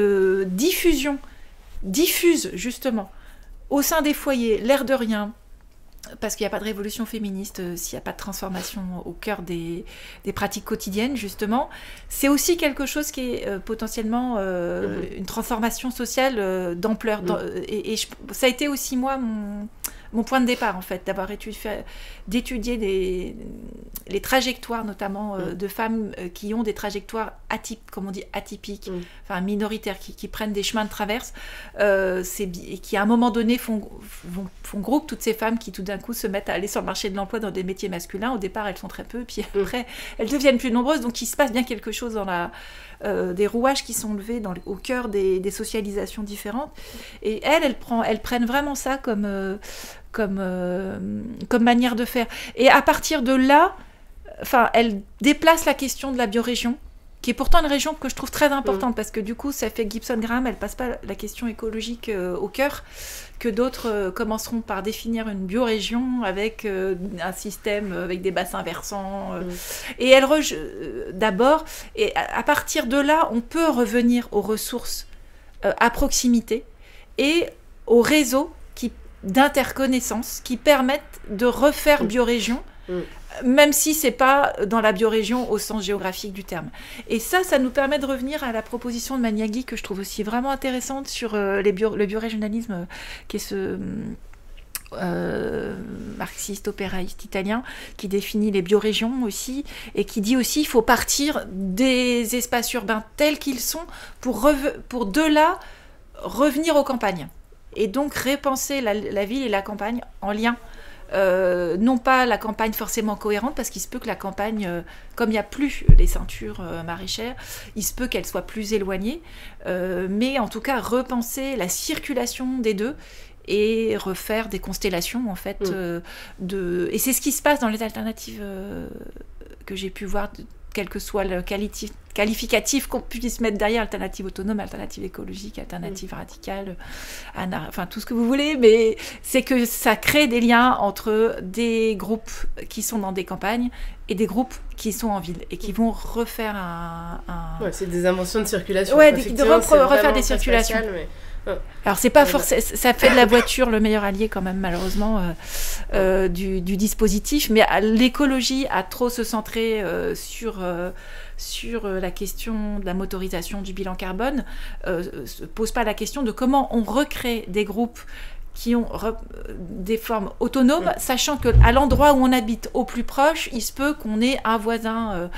diffuse justement au sein des foyers, l'air de rien, parce qu'il n'y a pas de révolution féministe s'il n'y a pas de transformation au cœur des pratiques quotidiennes, justement. C'est aussi quelque chose qui est potentiellement une transformation sociale d'ampleur. Ça a été aussi, moi, mon point de départ, en fait, d'avoir d'étudier les trajectoires, notamment de femmes qui ont des trajectoires atypiques, enfin minoritaires, qui prennent des chemins de traverse, et qui, à un moment donné, font groupe, toutes ces femmes qui, tout d'un coup, se mettent à aller sur le marché de l'emploi dans des métiers masculins. Au départ, elles sont très peu, puis après, elles deviennent plus nombreuses. Donc, il se passe bien quelque chose dans des rouages qui sont levés au cœur des socialisations différentes. Et elles prennent vraiment ça comme manière de faire. Et à partir de là, elle déplace la question de la biorégion, qui est pourtant une région que je trouve très importante, parce que du coup, ça fait Gibson Graham, elle passe pas la question écologique au cœur, que d'autres commenceront par définir une biorégion avec un système, avec des bassins versants. Et elle d'abord, et à partir de là, on peut revenir aux ressources à proximité et aux réseaux d'interconnaissance qui permettent de refaire biorégion, même si c'est pas dans la biorégion au sens géographique du terme. Et ça nous permet de revenir à la proposition de Maniaghi, que je trouve aussi vraiment intéressante, sur le biorégionalisme, qui est ce marxiste opéraïste italien, qui définit les biorégions aussi, et qui dit aussi qu'il faut partir des espaces urbains tels qu'ils sont pour de là revenir aux campagnes. Et donc repenser la ville et la campagne en lien. Non pas la campagne forcément cohérente, parce qu'il se peut que la campagne, comme il n'y a plus les ceintures maraîchères, il se peut qu'elle soit plus éloignée, mais en tout cas repenser la circulation des deux et refaire des constellations, en fait. Et c'est ce qui se passe dans les alternatives que j'ai pu voir, quel que soit le qualificatif qu'on puisse mettre derrière, alternative autonome, alternative écologique, alternative radicale, enfin tout ce que vous voulez, mais c'est que ça crée des liens entre des groupes qui sont dans des campagnes et des groupes qui sont en ville et qui vont refaire Ouais, c'est des inventions de circulation. Ouais, de refaire des circulations. Spatial, mais... Alors c'est pas forcément, ça fait de la voiture le meilleur allié quand même malheureusement du dispositif, mais l'écologie a trop se centrer sur la question de la motorisation du bilan carbone, se pose pas la question de comment on recrée des groupes qui ont des formes autonomes, sachant qu'à l'endroit où on habite, au plus proche, il se peut qu'on ait un voisin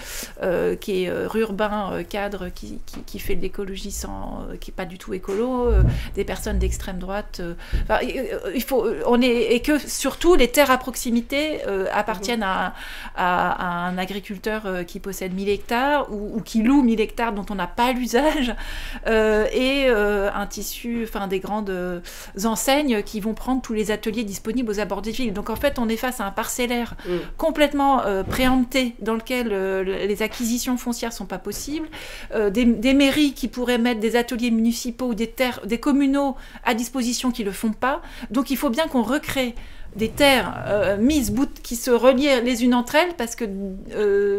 qui est urbain, cadre, qui fait de l'écologie qui n'est pas du tout écolo, des personnes d'extrême droite. Et que surtout les terres à proximité appartiennent à un agriculteur qui possède 1000 hectares ou qui loue 1000 hectares dont on n'a pas l'usage, et un tissu, enfin des grandes enseignes qui vont prendre tous les ateliers disponibles aux abords des villes. Donc en fait, on est face à un parcellaire complètement préempté dans lequel les acquisitions foncières sont pas possibles, des mairies qui pourraient mettre des ateliers municipaux ou des communaux à disposition qui le font pas. Donc il faut bien qu'on recrée des terres mises qui se relient les unes entre elles parce que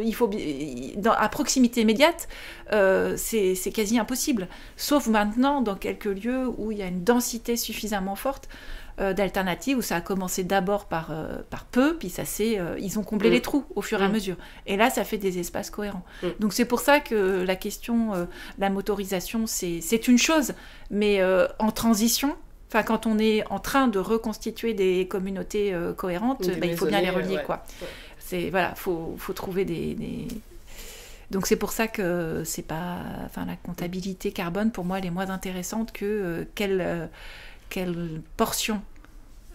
il faut à proximité immédiate c'est quasi impossible, sauf maintenant dans quelques lieux où il y a une densité suffisamment forte d'alternatives, où ça a commencé d'abord par peu, puis ils ont comblé les trous au fur et à mesure, et là ça fait des espaces cohérents. Donc c'est pour ça que la question de la motorisation c'est une chose, mais en transition. Enfin, quand on est en train de reconstituer des communautés cohérentes, il faut bien les relier, quoi. Ouais. Voilà, faut trouver des... Donc c'est pour ça que c'est pas... Enfin, la comptabilité carbone, pour moi, elle est moins intéressante que quelle portion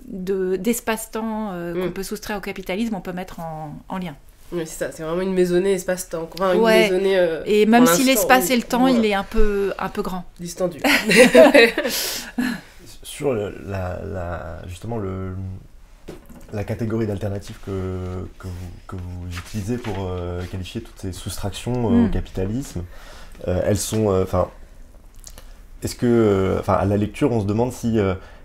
d'espace-temps qu'on peut soustraire au capitalisme on peut mettre en lien. Oui, c'est ça, c'est vraiment une maisonnée espace-temps. Enfin, une maisonnée, et même si l'espace et le temps, il est un peu grand. Distendu. Sur justement la catégorie d'alternatives que vous utilisez pour qualifier toutes ces soustractions au capitalisme, elles sont... est-ce que... à la lecture, on se demande si...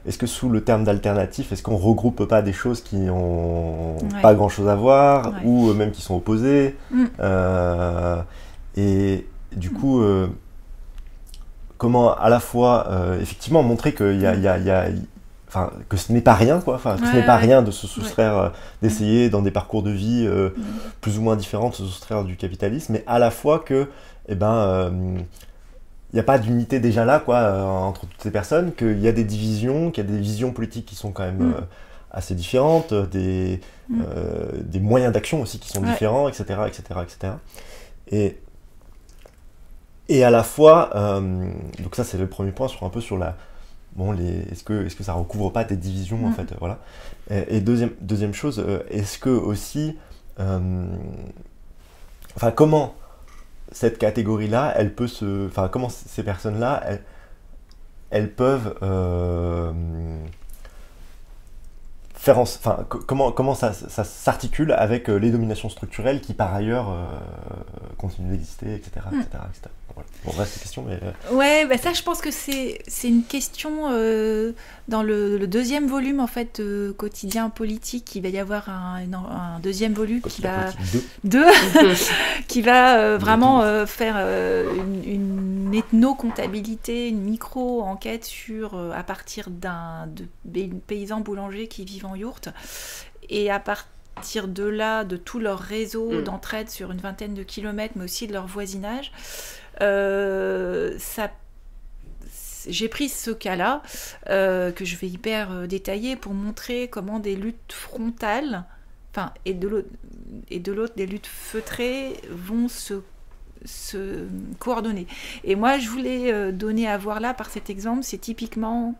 est-ce que sous le terme d'alternatif, est-ce qu'on regroupe pas des choses qui n'ont pas grand-chose à voir, ou même qui sont opposées et du coup... comment à la fois effectivement montrer que que ce n'est pas rien, quoi, que ce n'est pas rien de se soustraire, d'essayer dans des parcours de vie plus ou moins différents de se soustraire du capitalisme, mais à la fois que il n'y a pas d'unité déjà là, quoi, entre toutes ces personnes, qu'il y a des divisions, qu'il y a des visions politiques qui sont quand même assez différentes, des moyens d'action aussi qui sont différents, etc., etc., etc. Et à la fois, donc ça c'est le premier point sur la... Bon, est-ce que ça recouvre pas des divisions, en fait, voilà. Et deuxième chose, est-ce que aussi... comment cette catégorie-là, elle peut se... comment ces personnes-là, elles peuvent... comment ça s'articule avec les dominations structurelles qui, par ailleurs, continuent d'exister, etc., etc., etc. Voilà. Bon, reste la question, mais... Ouais, ça, je pense que c'est une question dans le deuxième volume, en fait, quotidien politique. Il va y avoir un deuxième volume qui va vraiment faire une ethno-comptabilité, une micro-enquête à partir de paysans boulangers qui vivent en yourte, et à partir de là, de tout leur réseau d'entraide sur une vingtaine de kilomètres, mais aussi de leur voisinage. J'ai pris ce cas-là, que je vais hyper détailler, pour montrer comment des luttes frontales, et de l'autre des luttes feutrées, vont se coordonner. Et moi, je voulais donner à voir là, par cet exemple, c'est typiquement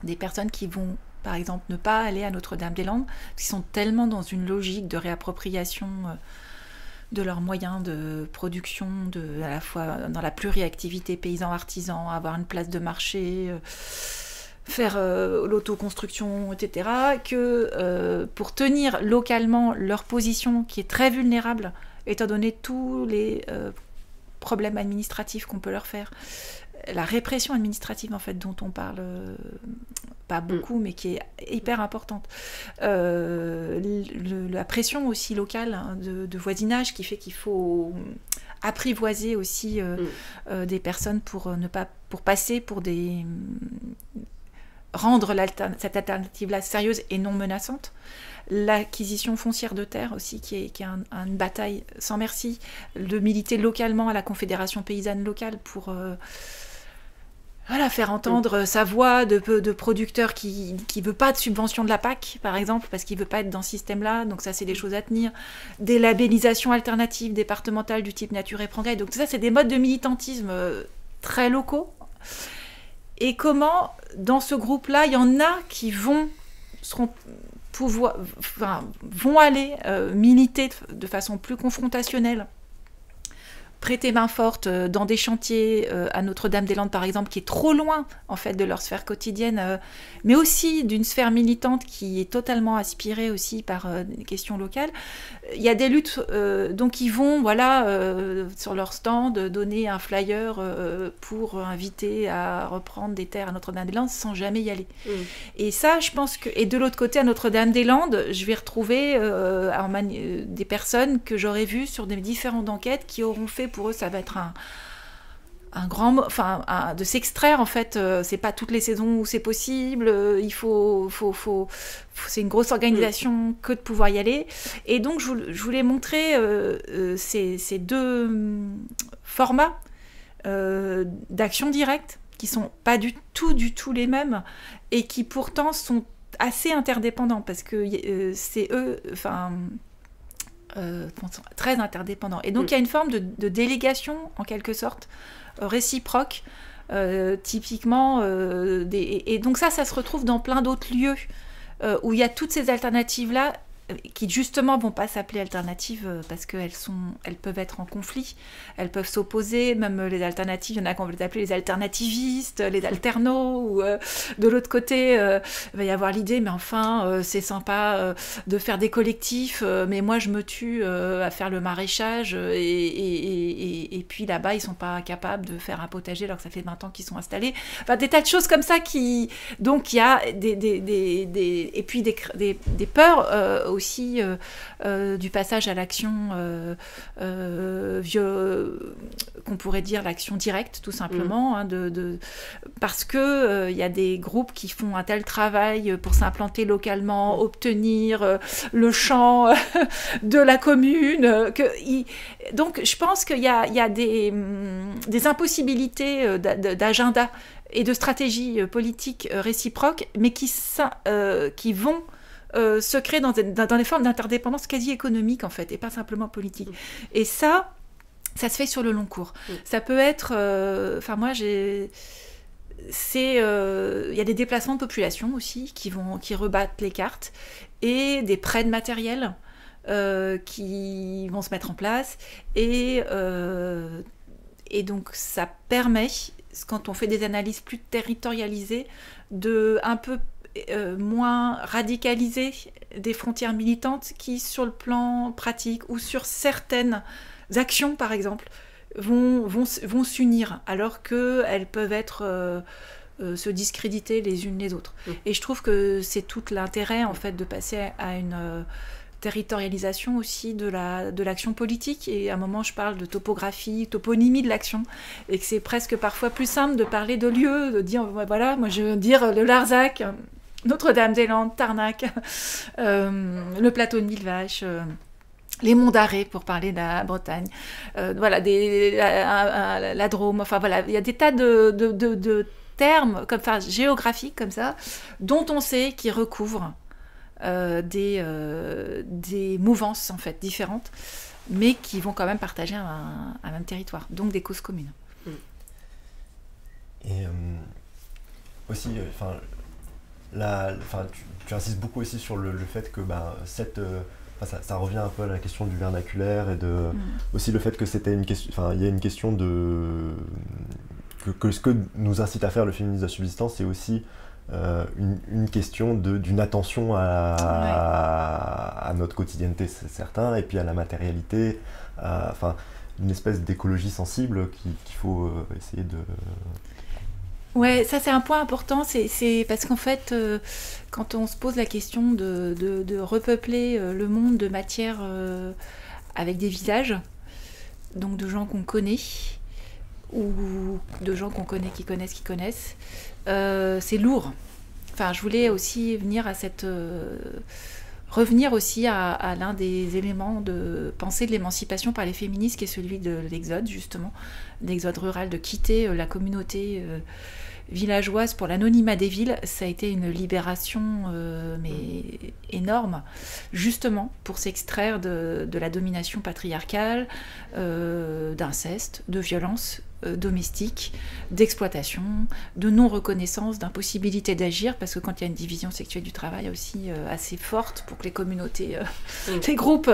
des personnes qui vont, par exemple, ne pas aller à Notre-Dame-des-Landes, qui sont tellement dans une logique de réappropriation de leurs moyens de production, à la fois dans la pluriactivité paysan-artisan, avoir une place de marché, faire l'autoconstruction, etc., que pour tenir localement leur position qui est très vulnérable, étant donné tous les problèmes administratifs qu'on peut leur faire. La répression administrative, en fait, dont on parle pas beaucoup, mais qui est hyper importante. La pression aussi locale, hein, de voisinage, qui fait qu'il faut apprivoiser aussi des personnes pour passer pour des... rendre cette alternative-là sérieuse et non menaçante. L'acquisition foncière de terre aussi, qui est une bataille sans merci. De militer localement à la Confédération paysanne locale pour... faire entendre sa voix de producteurs qui ne veut pas de subvention de la PAC, par exemple, parce qu'il ne veut pas être dans ce système-là. Donc ça, c'est des choses à tenir. Des labellisations alternatives départementales du type Nature et Progrès. Donc ça, c'est des modes de militantisme très locaux. Et comment, dans ce groupe-là, il y en a qui vont aller militer de façon plus confrontationnelle, prêter main forte dans des chantiers à Notre-Dame-des-Landes, par exemple, qui est trop loin, en fait, de leur sphère quotidienne, mais aussi d'une sphère militante qui est totalement aspirée aussi par des questions locales. Il y a des luttes, donc ils vont, sur leur stand, donner un flyer pour inviter à reprendre des terres à Notre-Dame-des-Landes sans jamais y aller. Et ça, je pense que... Et de l'autre côté, à Notre-Dame-des-Landes, je vais retrouver des personnes que j'aurais vues sur des différentes enquêtes qui auront fait, pour eux, ça va être un grand... de s'extraire, en fait. C'est pas toutes les saisons où c'est possible. Il faut c'est une grosse organisation que de pouvoir y aller. Et donc, je voulais montrer ces deux formats d'action directe qui sont pas du tout les mêmes et qui, pourtant, sont assez interdépendants parce que c'est eux... très interdépendants. Et donc, il y a une forme de délégation, en quelque sorte, réciproque, typiquement. Et donc ça se retrouve dans plein d'autres lieux où il y a toutes ces alternatives-là qui, justement, vont pas s'appeler alternatives parce qu'elles peuvent être en conflit, elles peuvent s'opposer, même les alternatives, il y en a qu'on veut les appeler les alternativistes, les alternos, ou de l'autre côté, il va y avoir l'idée, mais enfin, c'est sympa de faire des collectifs, mais moi je me tue à faire le maraîchage, et puis là-bas, ils sont pas capables de faire un potager alors que ça fait 20 ans qu'ils sont installés. Enfin, des tas de choses comme ça qui... Donc, il y a et puis des peurs aussi du passage à l'action qu'on pourrait dire l'action directe, tout simplement, hein, parce que y a des groupes qui font un tel travail pour s'implanter localement, obtenir le champ de la commune, donc je pense qu'il y a des impossibilités d'agenda et de stratégie politique réciproque, mais qui vont se créer dans des formes d'interdépendance quasi économique, en fait, et pas simplement politique. Et ça se fait sur le long cours. Ça peut être... moi, il y a des déplacements de population aussi qui rebattent les cartes, et des prêts de matériel qui vont se mettre en place. Et donc, ça permet, quand on fait des analyses plus territorialisées, de un peu moins radicaliser des frontières militantes qui, sur le plan pratique ou sur certaines actions, par exemple, vont s'unir, alors qu'elles peuvent être se discréditer les unes les autres. Et je trouve que c'est tout l'intérêt, en fait, de passer à une territorialisation aussi de l'action politique. Et à un moment, je parle de topographie, toponymie de l'action, et que c'est presque parfois plus simple de parler de lieux, de dire, voilà, moi je veux dire le Larzac, Notre-Dame-des-Landes, Tarnac, le plateau de Millevaches, les monts d'Arrée, pour parler de la Bretagne, voilà, la Drôme, enfin voilà, il y a des tas de termes géographiques comme ça, dont on sait qu'ils recouvrent des mouvances, en fait, différentes, mais qui vont quand même partager un même territoire, donc des causes communes. Et aussi, tu insistes beaucoup aussi sur le fait que ça revient un peu à la question du vernaculaire, et aussi le fait que c'était une question, il y a une question que ce que nous incite à faire le féminisme de la subsistance, c'est aussi une question d'une attention à notre quotidienneté, c'est certain, et puis à la matérialité, enfin, une espèce d'écologie sensible qu'il faut essayer de... Ouais, ça c'est un point important, c'est parce qu'en fait, quand on se pose la question de repeupler le monde de matière avec des visages, donc de gens qu'on connaît, ou de gens qu'on connaît, qui connaissent, c'est lourd. Enfin, je voulais aussi revenir aussi à l'un des éléments de pensée de l'émancipation par les féministes, qui est celui de l'exode, justement, l'exode rural, de quitter la communauté villageoise pour l'anonymat des villes. Ça a été une libération mais énorme, justement pour s'extraire de la domination patriarcale, d'inceste, de violence domestique, d'exploitation, de non-reconnaissance, d'impossibilité d'agir, parce que quand il y a une division sexuelle du travail aussi assez forte pour que les communautés, les groupes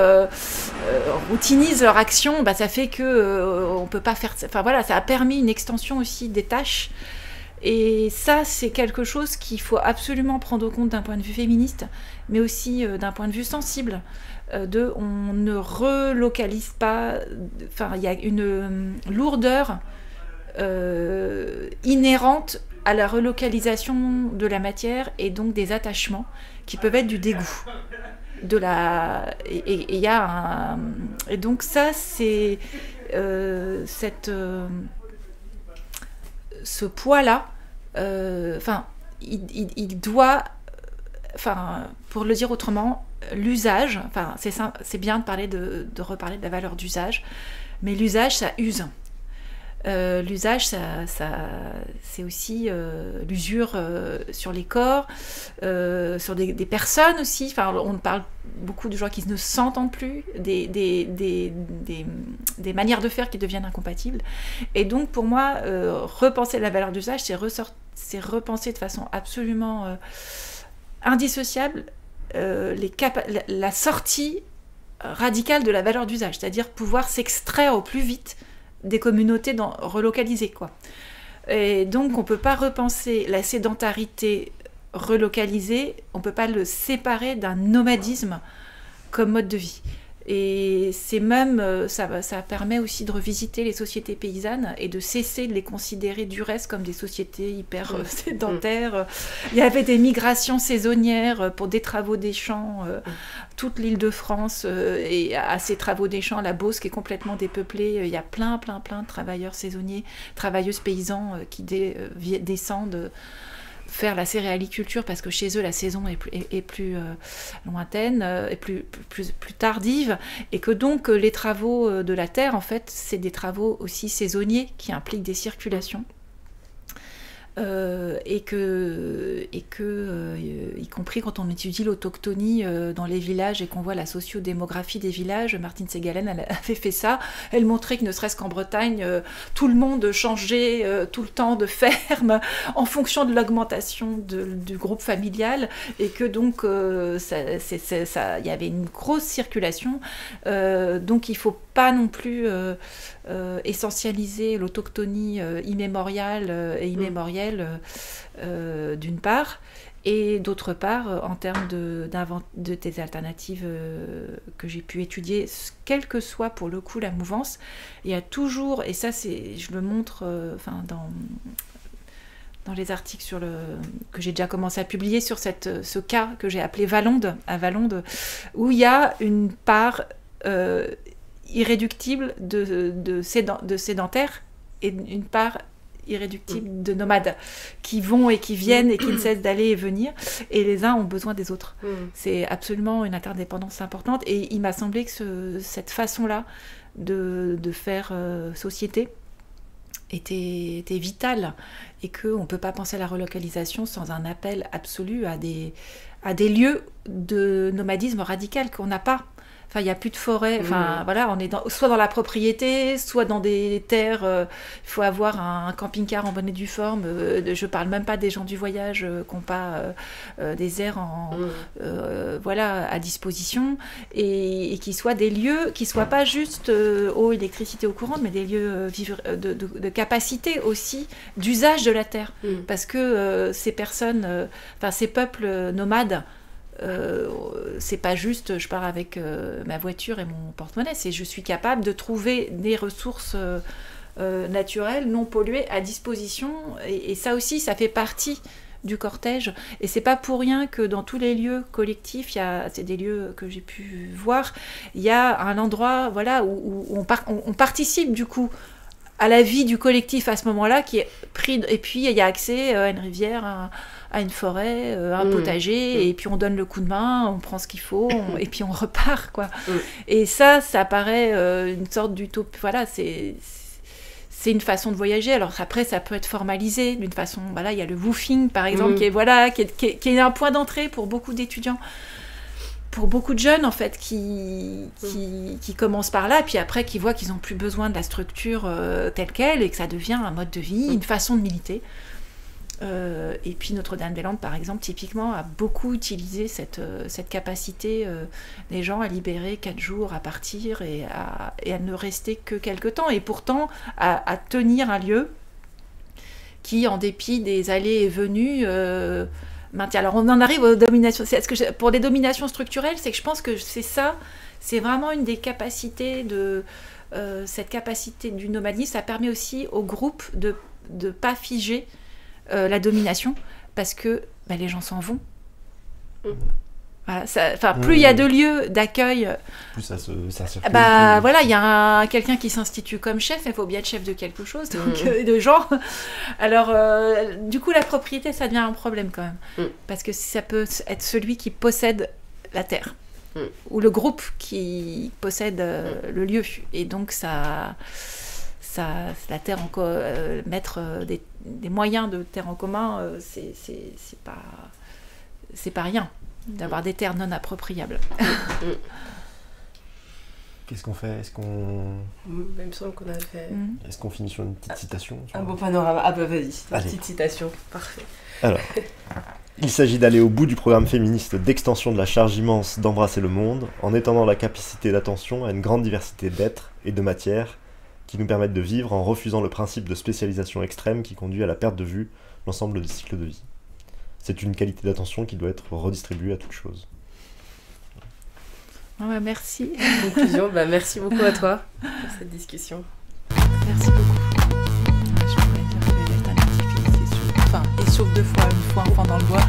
routinisent leur action, bah, ça fait que on peut pas faire... Enfin voilà, ça a permis une extension aussi des tâches. Et ça, c'est quelque chose qu'il faut absolument prendre en compte d'un point de vue féministe, mais aussi d'un point de vue sensible. On ne relocalise pas... Enfin, il y a une lourdeur inhérente à la relocalisation de la matière et donc des attachements qui peuvent être du dégoût. Et donc ça, c'est ce poids-là, il doit, pour le dire autrement, l'usage, c'est bien de reparler de la valeur d'usage, mais l'usage, ça use. L'usage, c'est aussi l'usure sur les corps, sur des personnes aussi. Enfin, on parle beaucoup de gens qui ne s'entendent plus, des manières de faire qui deviennent incompatibles. Et donc, pour moi, repenser la valeur d'usage, c'est repenser de façon absolument indissociable la sortie radicale de la valeur d'usage, c'est-à-dire pouvoir s'extraire au plus vite des communautés relocalisées, quoi. Et donc on ne peut pas repenser la sédentarité relocalisée, on ne peut pas le séparer d'un nomadisme comme mode de vie. Et c'est même, ça permet aussi de revisiter les sociétés paysannes et de cesser de les considérer du reste comme des sociétés hyper sédentaires. Il y avait des migrations saisonnières pour des travaux des champs, toute l'Île-de-France, et à ces travaux des champs, la Beauce qui est complètement dépeuplée, il y a plein de travailleurs saisonniers, travailleuses paysans qui descendent faire la céréaliculture parce que chez eux la saison est plus lointaine, et plus tardive, et que donc les travaux de la terre, en fait, c'est des travaux aussi saisonniers qui impliquent des circulations. Et que y compris quand on étudie l'autochtonie dans les villages et qu'on voit la sociodémographie des villages, Martine Segalen elle avait fait ça, elle montrait que ne serait-ce qu'en Bretagne, tout le monde changeait tout le temps de ferme en fonction de l'augmentation du groupe familial, et que donc il y avait une grosse circulation, donc il ne faut pas non plus essentialiser l'autochtonie immémoriale et immémorielle d'une part, et d'autre part en termes des alternatives que j'ai pu étudier, quelle que soit pour le coup la mouvance, il y a toujours, et ça je le montre dans les articles que j'ai déjà commencé à publier sur ce cas que j'ai appelé Valonde, à Valonde, où il y a une part irréductible de sédentaires et une part irréductible de nomades qui vont et qui viennent et qui ne cessent d'aller et venir, et les uns ont besoin des autres. C'est absolument une interdépendance importante, et il m'a semblé que cette façon-là de faire société était vitale, et qu'on ne peut pas penser à la relocalisation sans un appel absolu à des lieux de nomadisme radical qu'on n'a pas. Enfin, il n'y a plus de forêt. Enfin, voilà, on est soit dans la propriété, soit dans des terres. Il faut avoir un camping-car en bonne et due forme. Je ne parle même pas des gens du voyage qui n'ont pas des aires voilà, à disposition. Et qui soient des lieux, qui ne soient pas juste eau, électricité, eau courante, mais des lieux de capacité aussi d'usage de la terre. Parce que ces personnes, ces peuples nomades, c'est pas juste je pars avec ma voiture et mon porte-monnaie, c'est je suis capable de trouver des ressources naturelles non polluées à disposition, et ça aussi ça fait partie du cortège, et c'est pas pour rien que dans tous les lieux collectifs, c'est des lieux que j'ai pu voir, il y a un endroit voilà, où on participe du coup à la vie du collectif à ce moment-là, qui est pris, et puis il y a accès à une rivière, à une forêt, un potager, et puis on donne le coup de main, on prend ce qu'il faut, et puis on repart, quoi. Et ça paraît une sorte d'utopie. Voilà, c'est une façon de voyager. Alors après, ça peut être formalisé d'une façon. Voilà, il y a le woofing, par exemple, qui est un point d'entrée pour beaucoup d'étudiants. Pour beaucoup de jeunes, en fait, qui commencent par là, puis après, qui voient qu'ils n'ont plus besoin de la structure telle qu'elle, et que ça devient un mode de vie, une façon de militer. Et puis Notre-Dame-des-Landes, par exemple, typiquement, a beaucoup utilisé cette capacité des gens à libérer 4 jours, à partir, et à ne rester que quelques temps, et pourtant à tenir un lieu qui, en dépit des allées et venues, maintient. Alors on en arrive aux dominations. Pour les dominations structurelles, c'est que je pense que c'est vraiment une des capacités cette capacité du nomadisme. Ça permet aussi au groupe de ne pas figer la domination, parce que les gens s'en vont. Voilà, plus il y a de lieux d'accueil, plus ça circule. Voilà, il y a quelqu'un qui s'institue comme chef, il faut bien être chef de quelque chose, donc de gens. Alors, du coup, la propriété, ça devient un problème quand même, parce que ça peut être celui qui possède la terre, ou le groupe qui possède le lieu, et donc la terre mettre des moyens de terre en commun, c'est pas rien d'avoir des terres non appropriables. Qu'est-ce qu'on fait ? Il me semble qu'on a fait... Est-ce qu'on finit sur une petite citation ? Un beau panorama. Ah bah vas-y, une petite citation, parfait. Alors, il s'agit d'aller au bout du programme féministe d'extension de la charge immense d'embrasser le monde, en étendant la capacité d'attention à une grande diversité d'êtres et de matières qui nous permettent de vivre en refusant le principe de spécialisation extrême qui conduit à la perte de vue l'ensemble des cycles de vie. C'est une qualité d'attention qui doit être redistribuée à toute chose. Merci. En conclusion, merci beaucoup à toi pour cette discussion. Merci beaucoup. Je pourrais dire que l'alternative, c'est et sauf 2 fois, une fois enfant dans le bois.